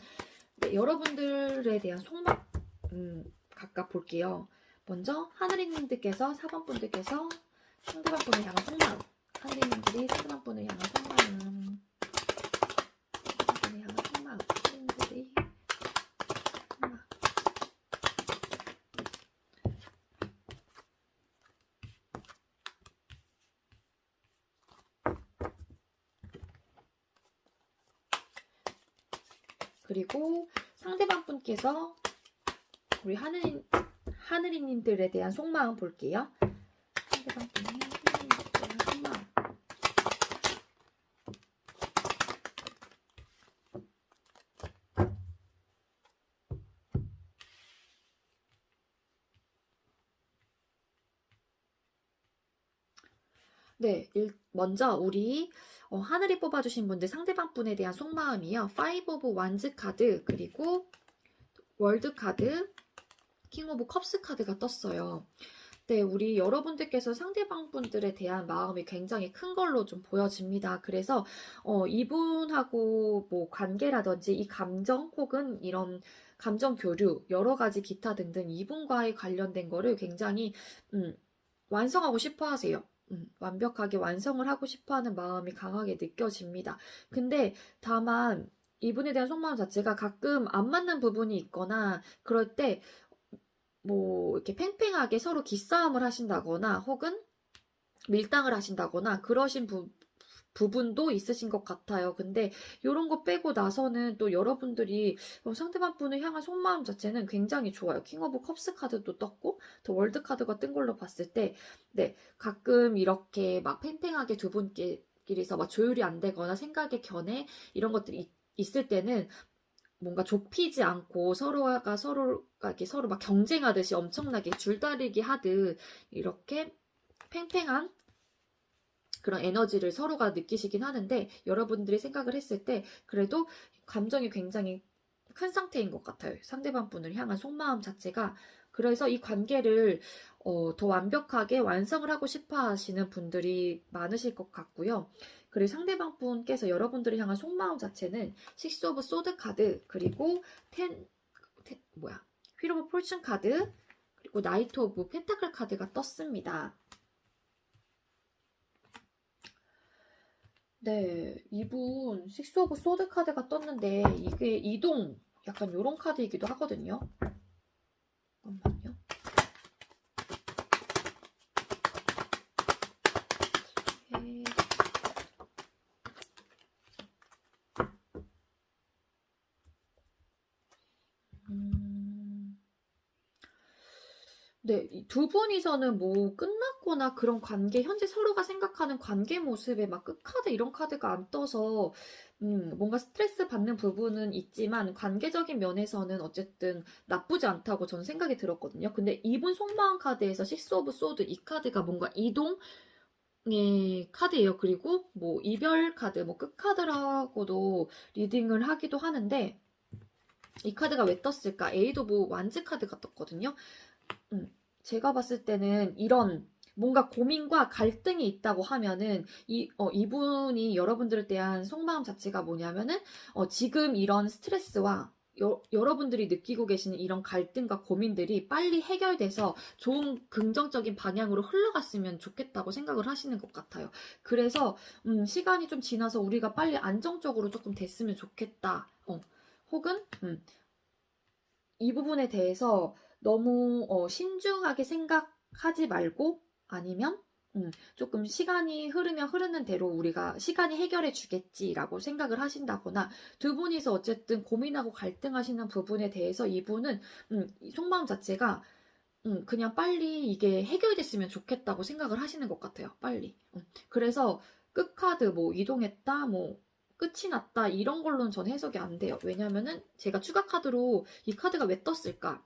네, 여러분들에 대한 속마음 각각 볼게요. 먼저 하늘이님들께서 4번 분들께서 상대방 분을 향한 속마음, 하늘이님들이 상대방 분을 향한 속마음, 상대방 분을 향한 속마음, 하늘이님들이 속마음. 그리고 상대방 분께서 우리 하늘이님들에 대한 속마음 볼게요. 상대방 분의 하늘이님들에 대한 속마음. 네, 먼저 우리 하늘이 뽑아주신 분들 상대방 분에 대한 속마음이요. 5 오브 완즈 카드 그리고 월드 카드 킹 오브 컵스 카드가 떴어요. 네, 우리 여러분들께서 상대방 분들에 대한 마음이 굉장히 큰 걸로 좀 보여집니다. 그래서 이분하고 뭐 관계라든지 이 감정 혹은 이런 감정 교류 여러 가지 기타 등등 이분과의 관련된 거를 굉장히 완성하고 싶어 하세요. 완벽하게 완성을 하고 싶어 하는 마음이 강하게 느껴집니다. 근데 다만 이분에 대한 속마음 자체가 가끔 안 맞는 부분이 있거나 그럴 때 뭐 이렇게 팽팽하게 서로 기싸움을 하신다거나 혹은 밀당을 하신다거나 그러신 부분도 있으신 것 같아요. 근데 이런 거 빼고 나서는 또 여러분들이 상대방 분을 향한 속마음 자체는 굉장히 좋아요. 킹 오브 컵스 카드도 떴고 더 월드 카드가 뜬 걸로 봤을 때 네, 가끔 이렇게 막 팽팽하게 두 분끼리서 막 조율이 안 되거나 생각의 견해 이런 것들이 있을 때는 뭔가 좁히지 않고 서로가 이렇게 서로 막 경쟁하듯이 엄청나게 줄다리기 하듯 이렇게 팽팽한 그런 에너지를 서로가 느끼시긴 하는데 여러분들이 생각을 했을 때 그래도 감정이 굉장히 큰 상태인 것 같아요. 상대방 분을 향한 속마음 자체가. 그래서 이 관계를 더 완벽하게 완성을 하고 싶어 하시는 분들이 많으실 것 같고요. 그리고 상대방 분께서 여러분들을 향한 속마음 자체는 식스 오브 소드 카드, 그리고 휠 오브 포춘 카드, 그리고 나이트 오브 펜타클 카드가 떴습니다. 네, 이분 식스 오브 소드 카드가 떴는데 이게 이동 약간 요런 카드이기도 하거든요. 잠깐만요. 네, 두 분이서는 뭐 끝났거나 그런 관계, 현재 서로가 생각하는 관계 모습에 막 끝카드 이런 카드가 안 떠서 뭔가 스트레스 받는 부분은 있지만 관계적인 면에서는 어쨌든 나쁘지 않다고 저는 생각이 들었거든요. 근데 이분 속마음 카드에서 식스 오브 소드 이 카드가 뭔가 이동의 카드예요. 그리고 뭐 이별 카드, 뭐 끝카드라고도 리딩을 하기도 하는데 이 카드가 왜 떴을까? 에이드 오브 완즈 카드가 떴거든요. 제가 봤을 때는 이런 뭔가 고민과 갈등이 있다고 하면은 이분이 여러분들에 대한 속마음 자체가 뭐냐면은 지금 이런 스트레스와 여러분들이 느끼고 계시는 이런 갈등과 고민들이 빨리 해결돼서 좋은 긍정적인 방향으로 흘러갔으면 좋겠다고 생각을 하시는 것 같아요. 그래서 시간이 좀 지나서 우리가 빨리 안정적으로 조금 됐으면 좋겠다. 혹은 이 부분에 대해서 너무 신중하게 생각하지 말고 아니면 조금 시간이 흐르면 흐르는 대로 우리가 시간이 해결해 주겠지라고 생각을 하신다거나 두 분이서 어쨌든 고민하고 갈등하시는 부분에 대해서 이분은 속마음 자체가 그냥 빨리 이게 해결됐으면 좋겠다고 생각을 하시는 것 같아요. 빨리. 그래서 끝카드 뭐 이동했다 뭐 끝이 났다 이런 걸로는 전 해석이 안 돼요. 왜냐면은 제가 추가 카드로 이 카드가 왜 떴을까?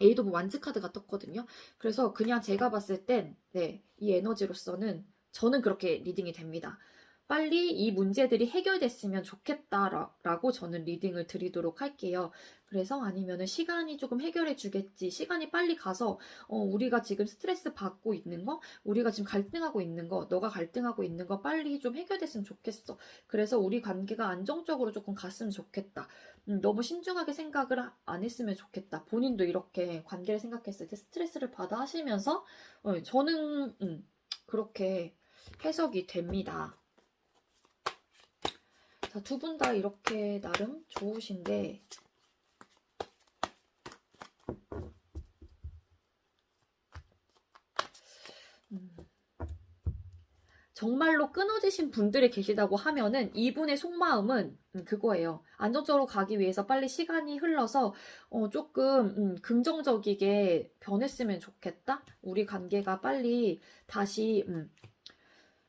에이드 오브 완즈 카드가 떴거든요. 그래서 그냥 제가 봤을 땐 네, 이 에너지로서는 저는 그렇게 리딩이 됩니다. 빨리 이 문제들이 해결됐으면 좋겠다라고 저는 리딩을 드리도록 할게요. 그래서 아니면은 시간이 조금 해결해 주겠지. 시간이 빨리 가서 우리가 지금 스트레스 받고 있는 거, 우리가 지금 갈등하고 있는 거, 너가 갈등하고 있는 거 빨리 좀 해결됐으면 좋겠어. 그래서 우리 관계가 안정적으로 조금 갔으면 좋겠다. 너무 신중하게 생각을 안 했으면 좋겠다. 본인도 이렇게 관계를 생각했을 때 스트레스를 받아 하시면서 저는 그렇게 해석이 됩니다. 자, 두 분 다 이렇게 나름 좋으신데 정말로 끊어지신 분들이 계시다고 하면은 이분의 속마음은 그거예요. 안정적으로 가기 위해서 빨리 시간이 흘러서 조금 긍정적이게 변했으면 좋겠다. 우리 관계가 빨리 다시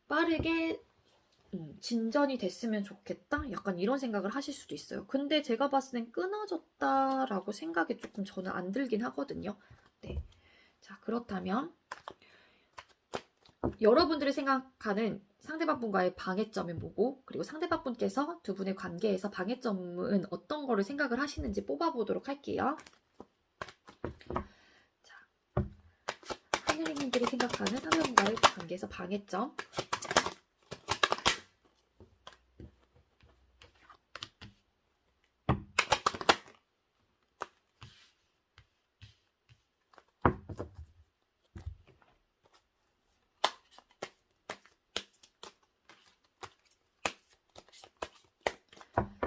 빠르게 진전이 됐으면 좋겠다? 약간 이런 생각을 하실 수도 있어요. 근데 제가 봤을 땐 끊어졌다라고 생각이 조금 저는 안 들긴 하거든요. 네. 자, 그렇다면 여러분들이 생각하는 상대방 분과의 방해점이 뭐고, 그리고 상대방 분께서 두 분의 관계에서 방해점은 어떤 거를 생각을 하시는지 뽑아보도록 할게요. 자, 하늘님들이 생각하는 상대방과의 관계에서 방해점.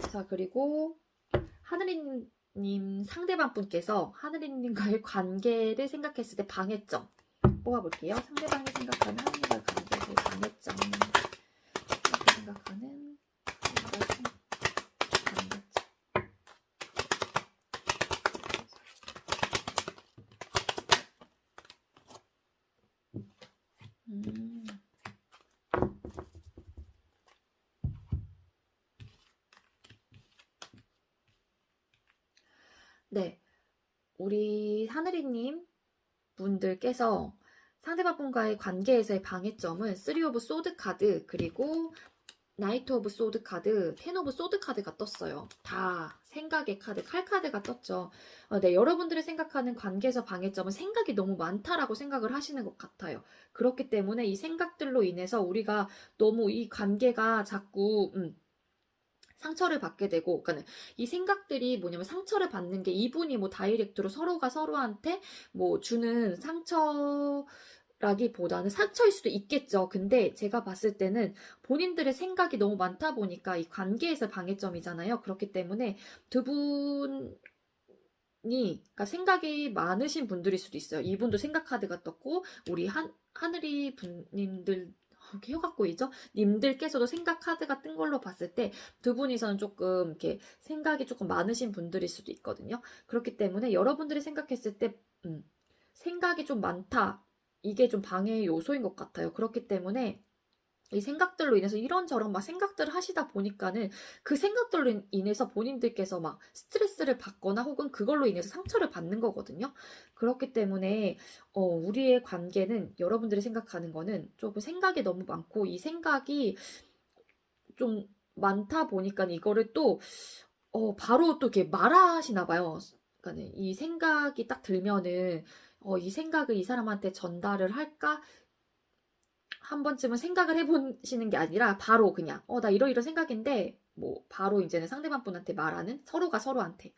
자, 그리고 하늘이님 상대방 분께서 하늘이님과의 관계를 생각했을 때 방해점 뽑아볼게요. 상대방이 생각하는 하늘이님과의 관계의 방해점. 생각하는 방해점. 우리 하늘이님 분들께서 상대방 분과의 관계에서의 방해점은 3 오브 소드 카드, 그리고 나이트 오브 소드 카드, 10 오브 소드 카드가 떴어요. 다 생각의 카드, 칼 카드가 떴죠. 네, 여러분들이 생각하는 관계에서 방해점은 생각이 너무 많다라고 생각을 하시는 것 같아요. 그렇기 때문에 이 생각들로 인해서 우리가 너무 이 관계가 자꾸 상처를 받게 되고, 그러니까 이 생각들이 뭐냐면 상처를 받는 게 이분이 뭐 다이렉트로 서로가 서로한테 뭐 주는 상처라기보다는 상처일 수도 있겠죠. 근데 제가 봤을 때는 본인들의 생각이 너무 많다 보니까 이 관계에서 방해점이잖아요. 그렇기 때문에 두 분이, 그러니까 생각이 많으신 분들일 수도 있어요. 이분도 생각 카드가 떴고, 우리 하늘이 분님들, 혀 갖고 있죠? 님들께서도 생각 카드가 뜬 걸로 봤을 때 두 분이서는 조금 이렇게 생각이 조금 많으신 분들일 수도 있거든요. 그렇기 때문에 여러분들이 생각했을 때 생각이 좀 많다. 이게 좀 방해의 요소인 것 같아요. 그렇기 때문에 이 생각들로 인해서 이런저런 막 생각들을 하시다 보니까는 그 생각들로 인해서 본인들께서 막 스트레스를 받거나 혹은 그걸로 인해서 상처를 받는 거거든요. 그렇기 때문에 우리의 관계는, 여러분들이 생각하는 거는 조금 생각이 너무 많고 이 생각이 좀 많다 보니까 이거를 또 바로 또 이렇게 말하시나 봐요. 그러니까 이 생각이 딱 들면은 이 생각을 이 사람한테 전달을 할까? 한 번쯤은 생각을 해보시는 게 아니라 바로 그냥 나 이러이러 생각인데 뭐 바로 이제는 상대방 분한테 말하는, 서로가 서로한테.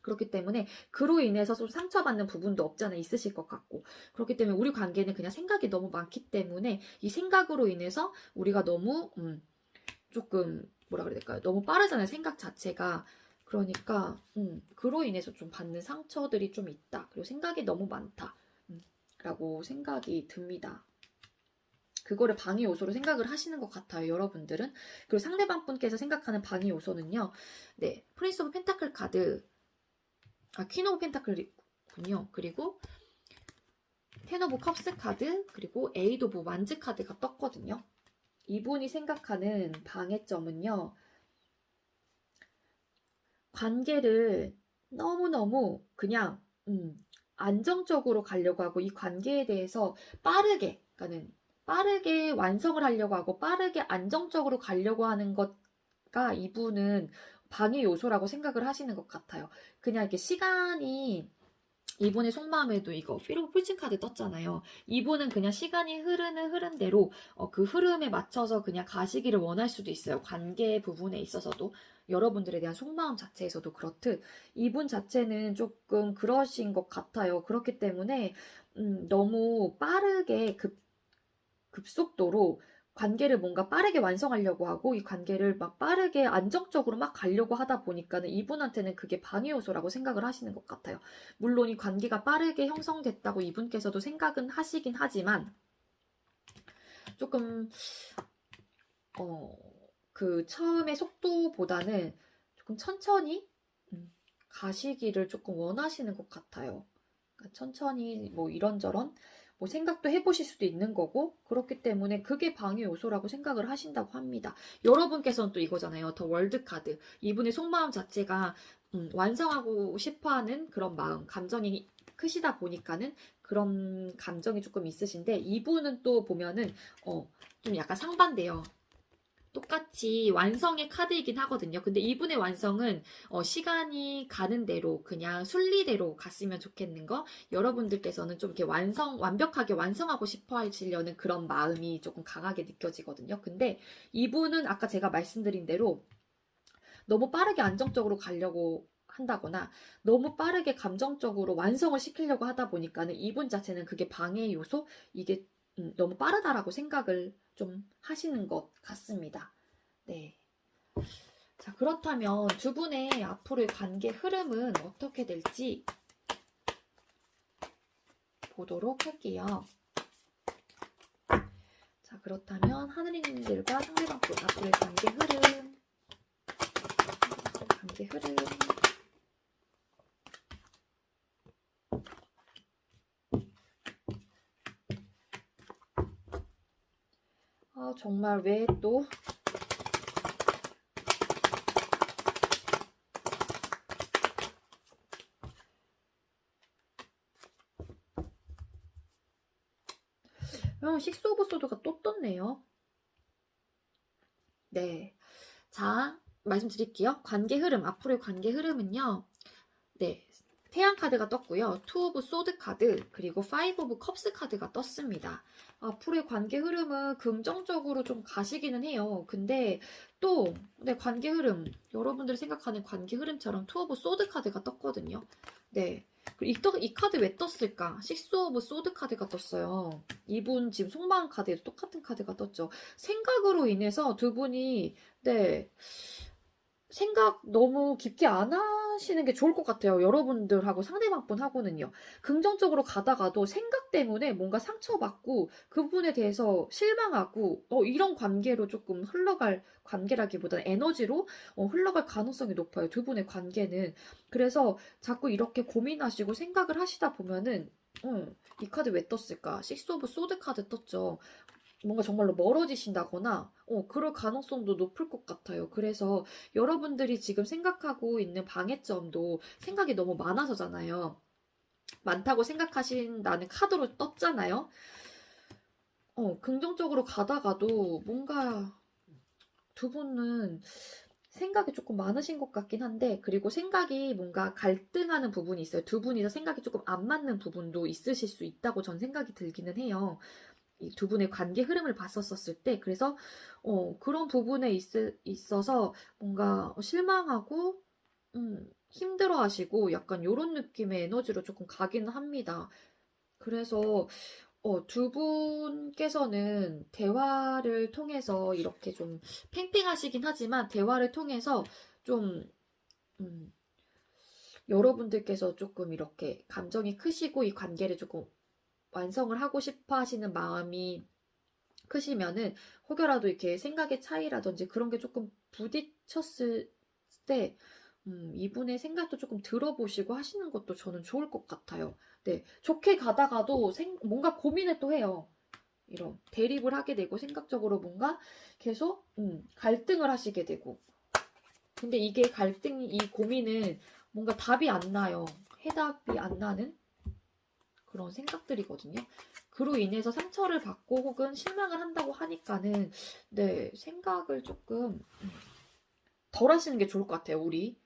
그렇기 때문에 그로 인해서 좀 상처받는 부분도 없잖아 있으실 것 같고, 그렇기 때문에 우리 관계는 그냥 생각이 너무 많기 때문에 이 생각으로 인해서 우리가 너무 조금 뭐라 그래야 될까요? 너무 빠르잖아요, 생각 자체가. 그러니까 그로 인해서 좀 받는 상처들이 좀 있다. 그리고 생각이 너무 많다. 라고 생각이 듭니다. 그거를 방해 요소로 생각을 하시는 것 같아요, 여러분들은. 그리고 상대방 분께서 생각하는 방해 요소는요. 네, 프린스 오브 펜타클 카드, 퀸 오브 펜타클이군요. 그리고 텐 오브 컵스 카드, 그리고 에이드 오브 완즈 카드가 떴거든요. 이분이 생각하는 방해점은요. 관계를 너무너무 그냥 안정적으로 가려고 하고, 이 관계에 대해서 빠르게 완성을 하려고 하고 빠르게 안정적으로 가려고 하는 것가 이분은 방해 요소라고 생각을 하시는 것 같아요. 그냥 이렇게 시간이, 이분의 속마음에도 이거 피로 풀친 카드 떴잖아요. 이분은 그냥 시간이 흐른 대로 그 흐름에 맞춰서 그냥 가시기를 원할 수도 있어요. 관계 부분에 있어서도, 여러분들에 대한 속마음 자체에서도 그렇듯 이분 자체는 조금 그러신 것 같아요. 그렇기 때문에 너무 빠르게 급속도로 관계를 뭔가 빠르게 완성하려고 하고 이 관계를 막 빠르게 안정적으로 막 가려고 하다 보니까는 이분한테는 그게 방해 요소라고 생각을 하시는 것 같아요. 물론 이 관계가 빠르게 형성됐다고 이분께서도 생각은 하시긴 하지만 조금 그 처음의 속도보다는 조금 천천히 가시기를 조금 원하시는 것 같아요. 그러니까 천천히 뭐 이런저런 뭐 생각도 해보실 수도 있는 거고, 그렇기 때문에 그게 방해 요소라고 생각을 하신다고 합니다. 여러분께서는 또 이거잖아요. 더 월드 카드. 이분의 속마음 자체가 완성하고 싶어하는 그런 마음, 감정이 크시다 보니까는 그런 감정이 조금 있으신데, 이분은 또 보면은 좀 약간 상반돼요. 똑같이 완성의 카드이긴 하거든요. 근데 이분의 완성은 시간이 가는 대로 그냥 순리대로 갔으면 좋겠는 거, 여러분들께서는 좀 이렇게 완벽하게 완성하고 싶어 하시려는 그런 마음이 조금 강하게 느껴지거든요. 근데 이분은 아까 제가 말씀드린 대로 너무 빠르게 안정적으로 가려고 한다거나 너무 빠르게 감정적으로 완성을 시키려고 하다 보니까는 이분 자체는 그게 방해 요소, 이게 너무 빠르다라고 생각을 좀 하시는 것 같습니다. 네. 자, 그렇다면 두 분의 앞으로의 관계 흐름은 어떻게 될지 보도록 할게요. 자, 그렇다면 하늘이님들과 상대방 분 앞으로의 관계 흐름. 정말 왜 또 식스 오브 소드가 또 떴네요. 네. 자, 말씀드릴게요. 관계 흐름, 앞으로의 관계 흐름은요. 네. 태양 카드가 떴고요. 투 오브 소드 카드, 그리고 파이브 오브 컵스 카드가 떴습니다. 앞으로의 관계 흐름은 긍정적으로 좀 가시기는 해요. 근데 또, 네, 관계 흐름, 여러분들이 생각하는 관계 흐름처럼 투 오브 소드 카드가 떴거든요. 네. 이 카드 왜 떴을까? 식스 오브 소드 카드가 떴어요. 이분 지금 속마음 카드에도 똑같은 카드가 떴죠. 생각으로 인해서 두 분이, 네, 생각 너무 깊게 안 하시는 게 좋을 것 같아요. 여러분들하고 상대방분하고는요. 긍정적으로 가다가도 생각 때문에 뭔가 상처받고 그분에 대해서 실망하고 이런 관계로 조금 흘러갈 관계라기보다는 에너지로 흘러갈 가능성이 높아요. 두 분의 관계는. 그래서 자꾸 이렇게 고민하시고 생각을 하시다 보면은 이 카드 왜 떴을까? 식스 오브 소드 카드 떴죠. 뭔가 정말로 멀어지신다거나 그럴 가능성도 높을 것 같아요. 그래서 여러분들이 지금 생각하고 있는 방해점도 생각이 너무 많아서잖아요. 많다고 생각하신다는 카드로 떴잖아요. 긍정적으로 가다가도 뭔가 두 분은 생각이 조금 많으신 것 같긴 한데, 그리고 생각이 뭔가 갈등하는 부분이 있어요. 두 분이서 생각이 조금 안 맞는 부분도 있으실 수 있다고 전 생각이 들기는 해요. 이 두 분의 관계 흐름을 봤었을 때, 그래서 그런 부분에 있어서 뭔가 실망하고 힘들어하시고 약간 이런 느낌의 에너지로 조금 가기는 합니다. 그래서 두 분께서는 대화를 통해서 이렇게 좀 팽팽하시긴 하지만 대화를 통해서 좀 여러분들께서 조금 이렇게 감정이 크시고 이 관계를 조금 완성을 하고 싶어 하시는 마음이 크시면은 혹여라도 이렇게 생각의 차이라든지 그런 게 조금 부딪혔을 때 이분의 생각도 조금 들어보시고 하시는 것도 저는 좋을 것 같아요. 네, 좋게 가다가도 뭔가 고민을 또 해요. 이런 대립을 하게 되고 생각적으로 뭔가 계속 갈등을 하시게 되고. 근데 이게 이 고민은 뭔가 답이 안 나요. 해답이 안 나는 그런 생각들이거든요. 그로 인해서 상처를 받고 혹은 실망을 한다고 하니까는 네, 생각을 조금 덜 하시는 게 좋을 것 같아요. 우리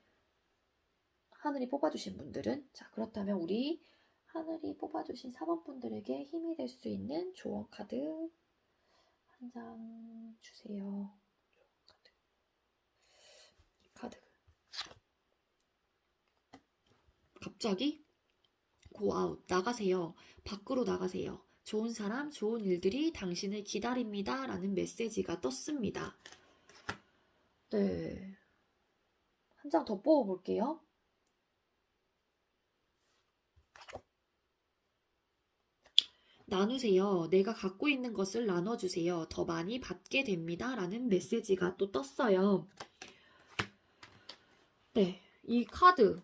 하늘이 뽑아주신 분들은. 자, 그렇다면 우리 하늘이 뽑아주신 4번 분들에게 힘이 될 수 있는 조언 카드 한 장 주세요. 카드. 갑자기 고아웃 나가세요. 밖으로 나가세요. 좋은 사람, 좋은 일들이 당신을 기다립니다. 라는 메시지가 떴습니다. 네. 한 장 더 뽑아볼게요. 나누세요. 내가 갖고 있는 것을 나눠주세요. 더 많이 받게 됩니다. 라는 메시지가 또 떴어요. 네. 이 카드.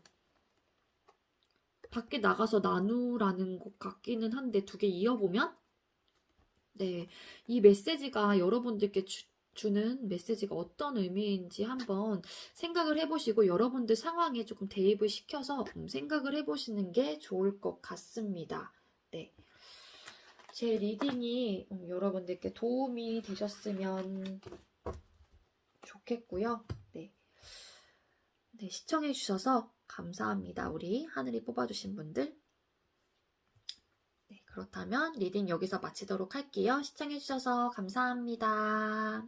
밖에 나가서 나누라는 것 같기는 한데 두 개 이어보면 네, 이 메시지가 여러분들께 주는 메시지가 어떤 의미인지 한번 생각을 해보시고 여러분들 상황에 조금 대입을 시켜서 생각을 해보시는 게 좋을 것 같습니다. 네. 제 리딩이 여러분들께 도움이 되셨으면 좋겠고요. 네. 네, 시청해주셔서 감사합니다. 우리 하늘이 뽑아주신 분들. 네, 그렇다면 리딩 여기서 마치도록 할게요. 시청해주셔서 감사합니다.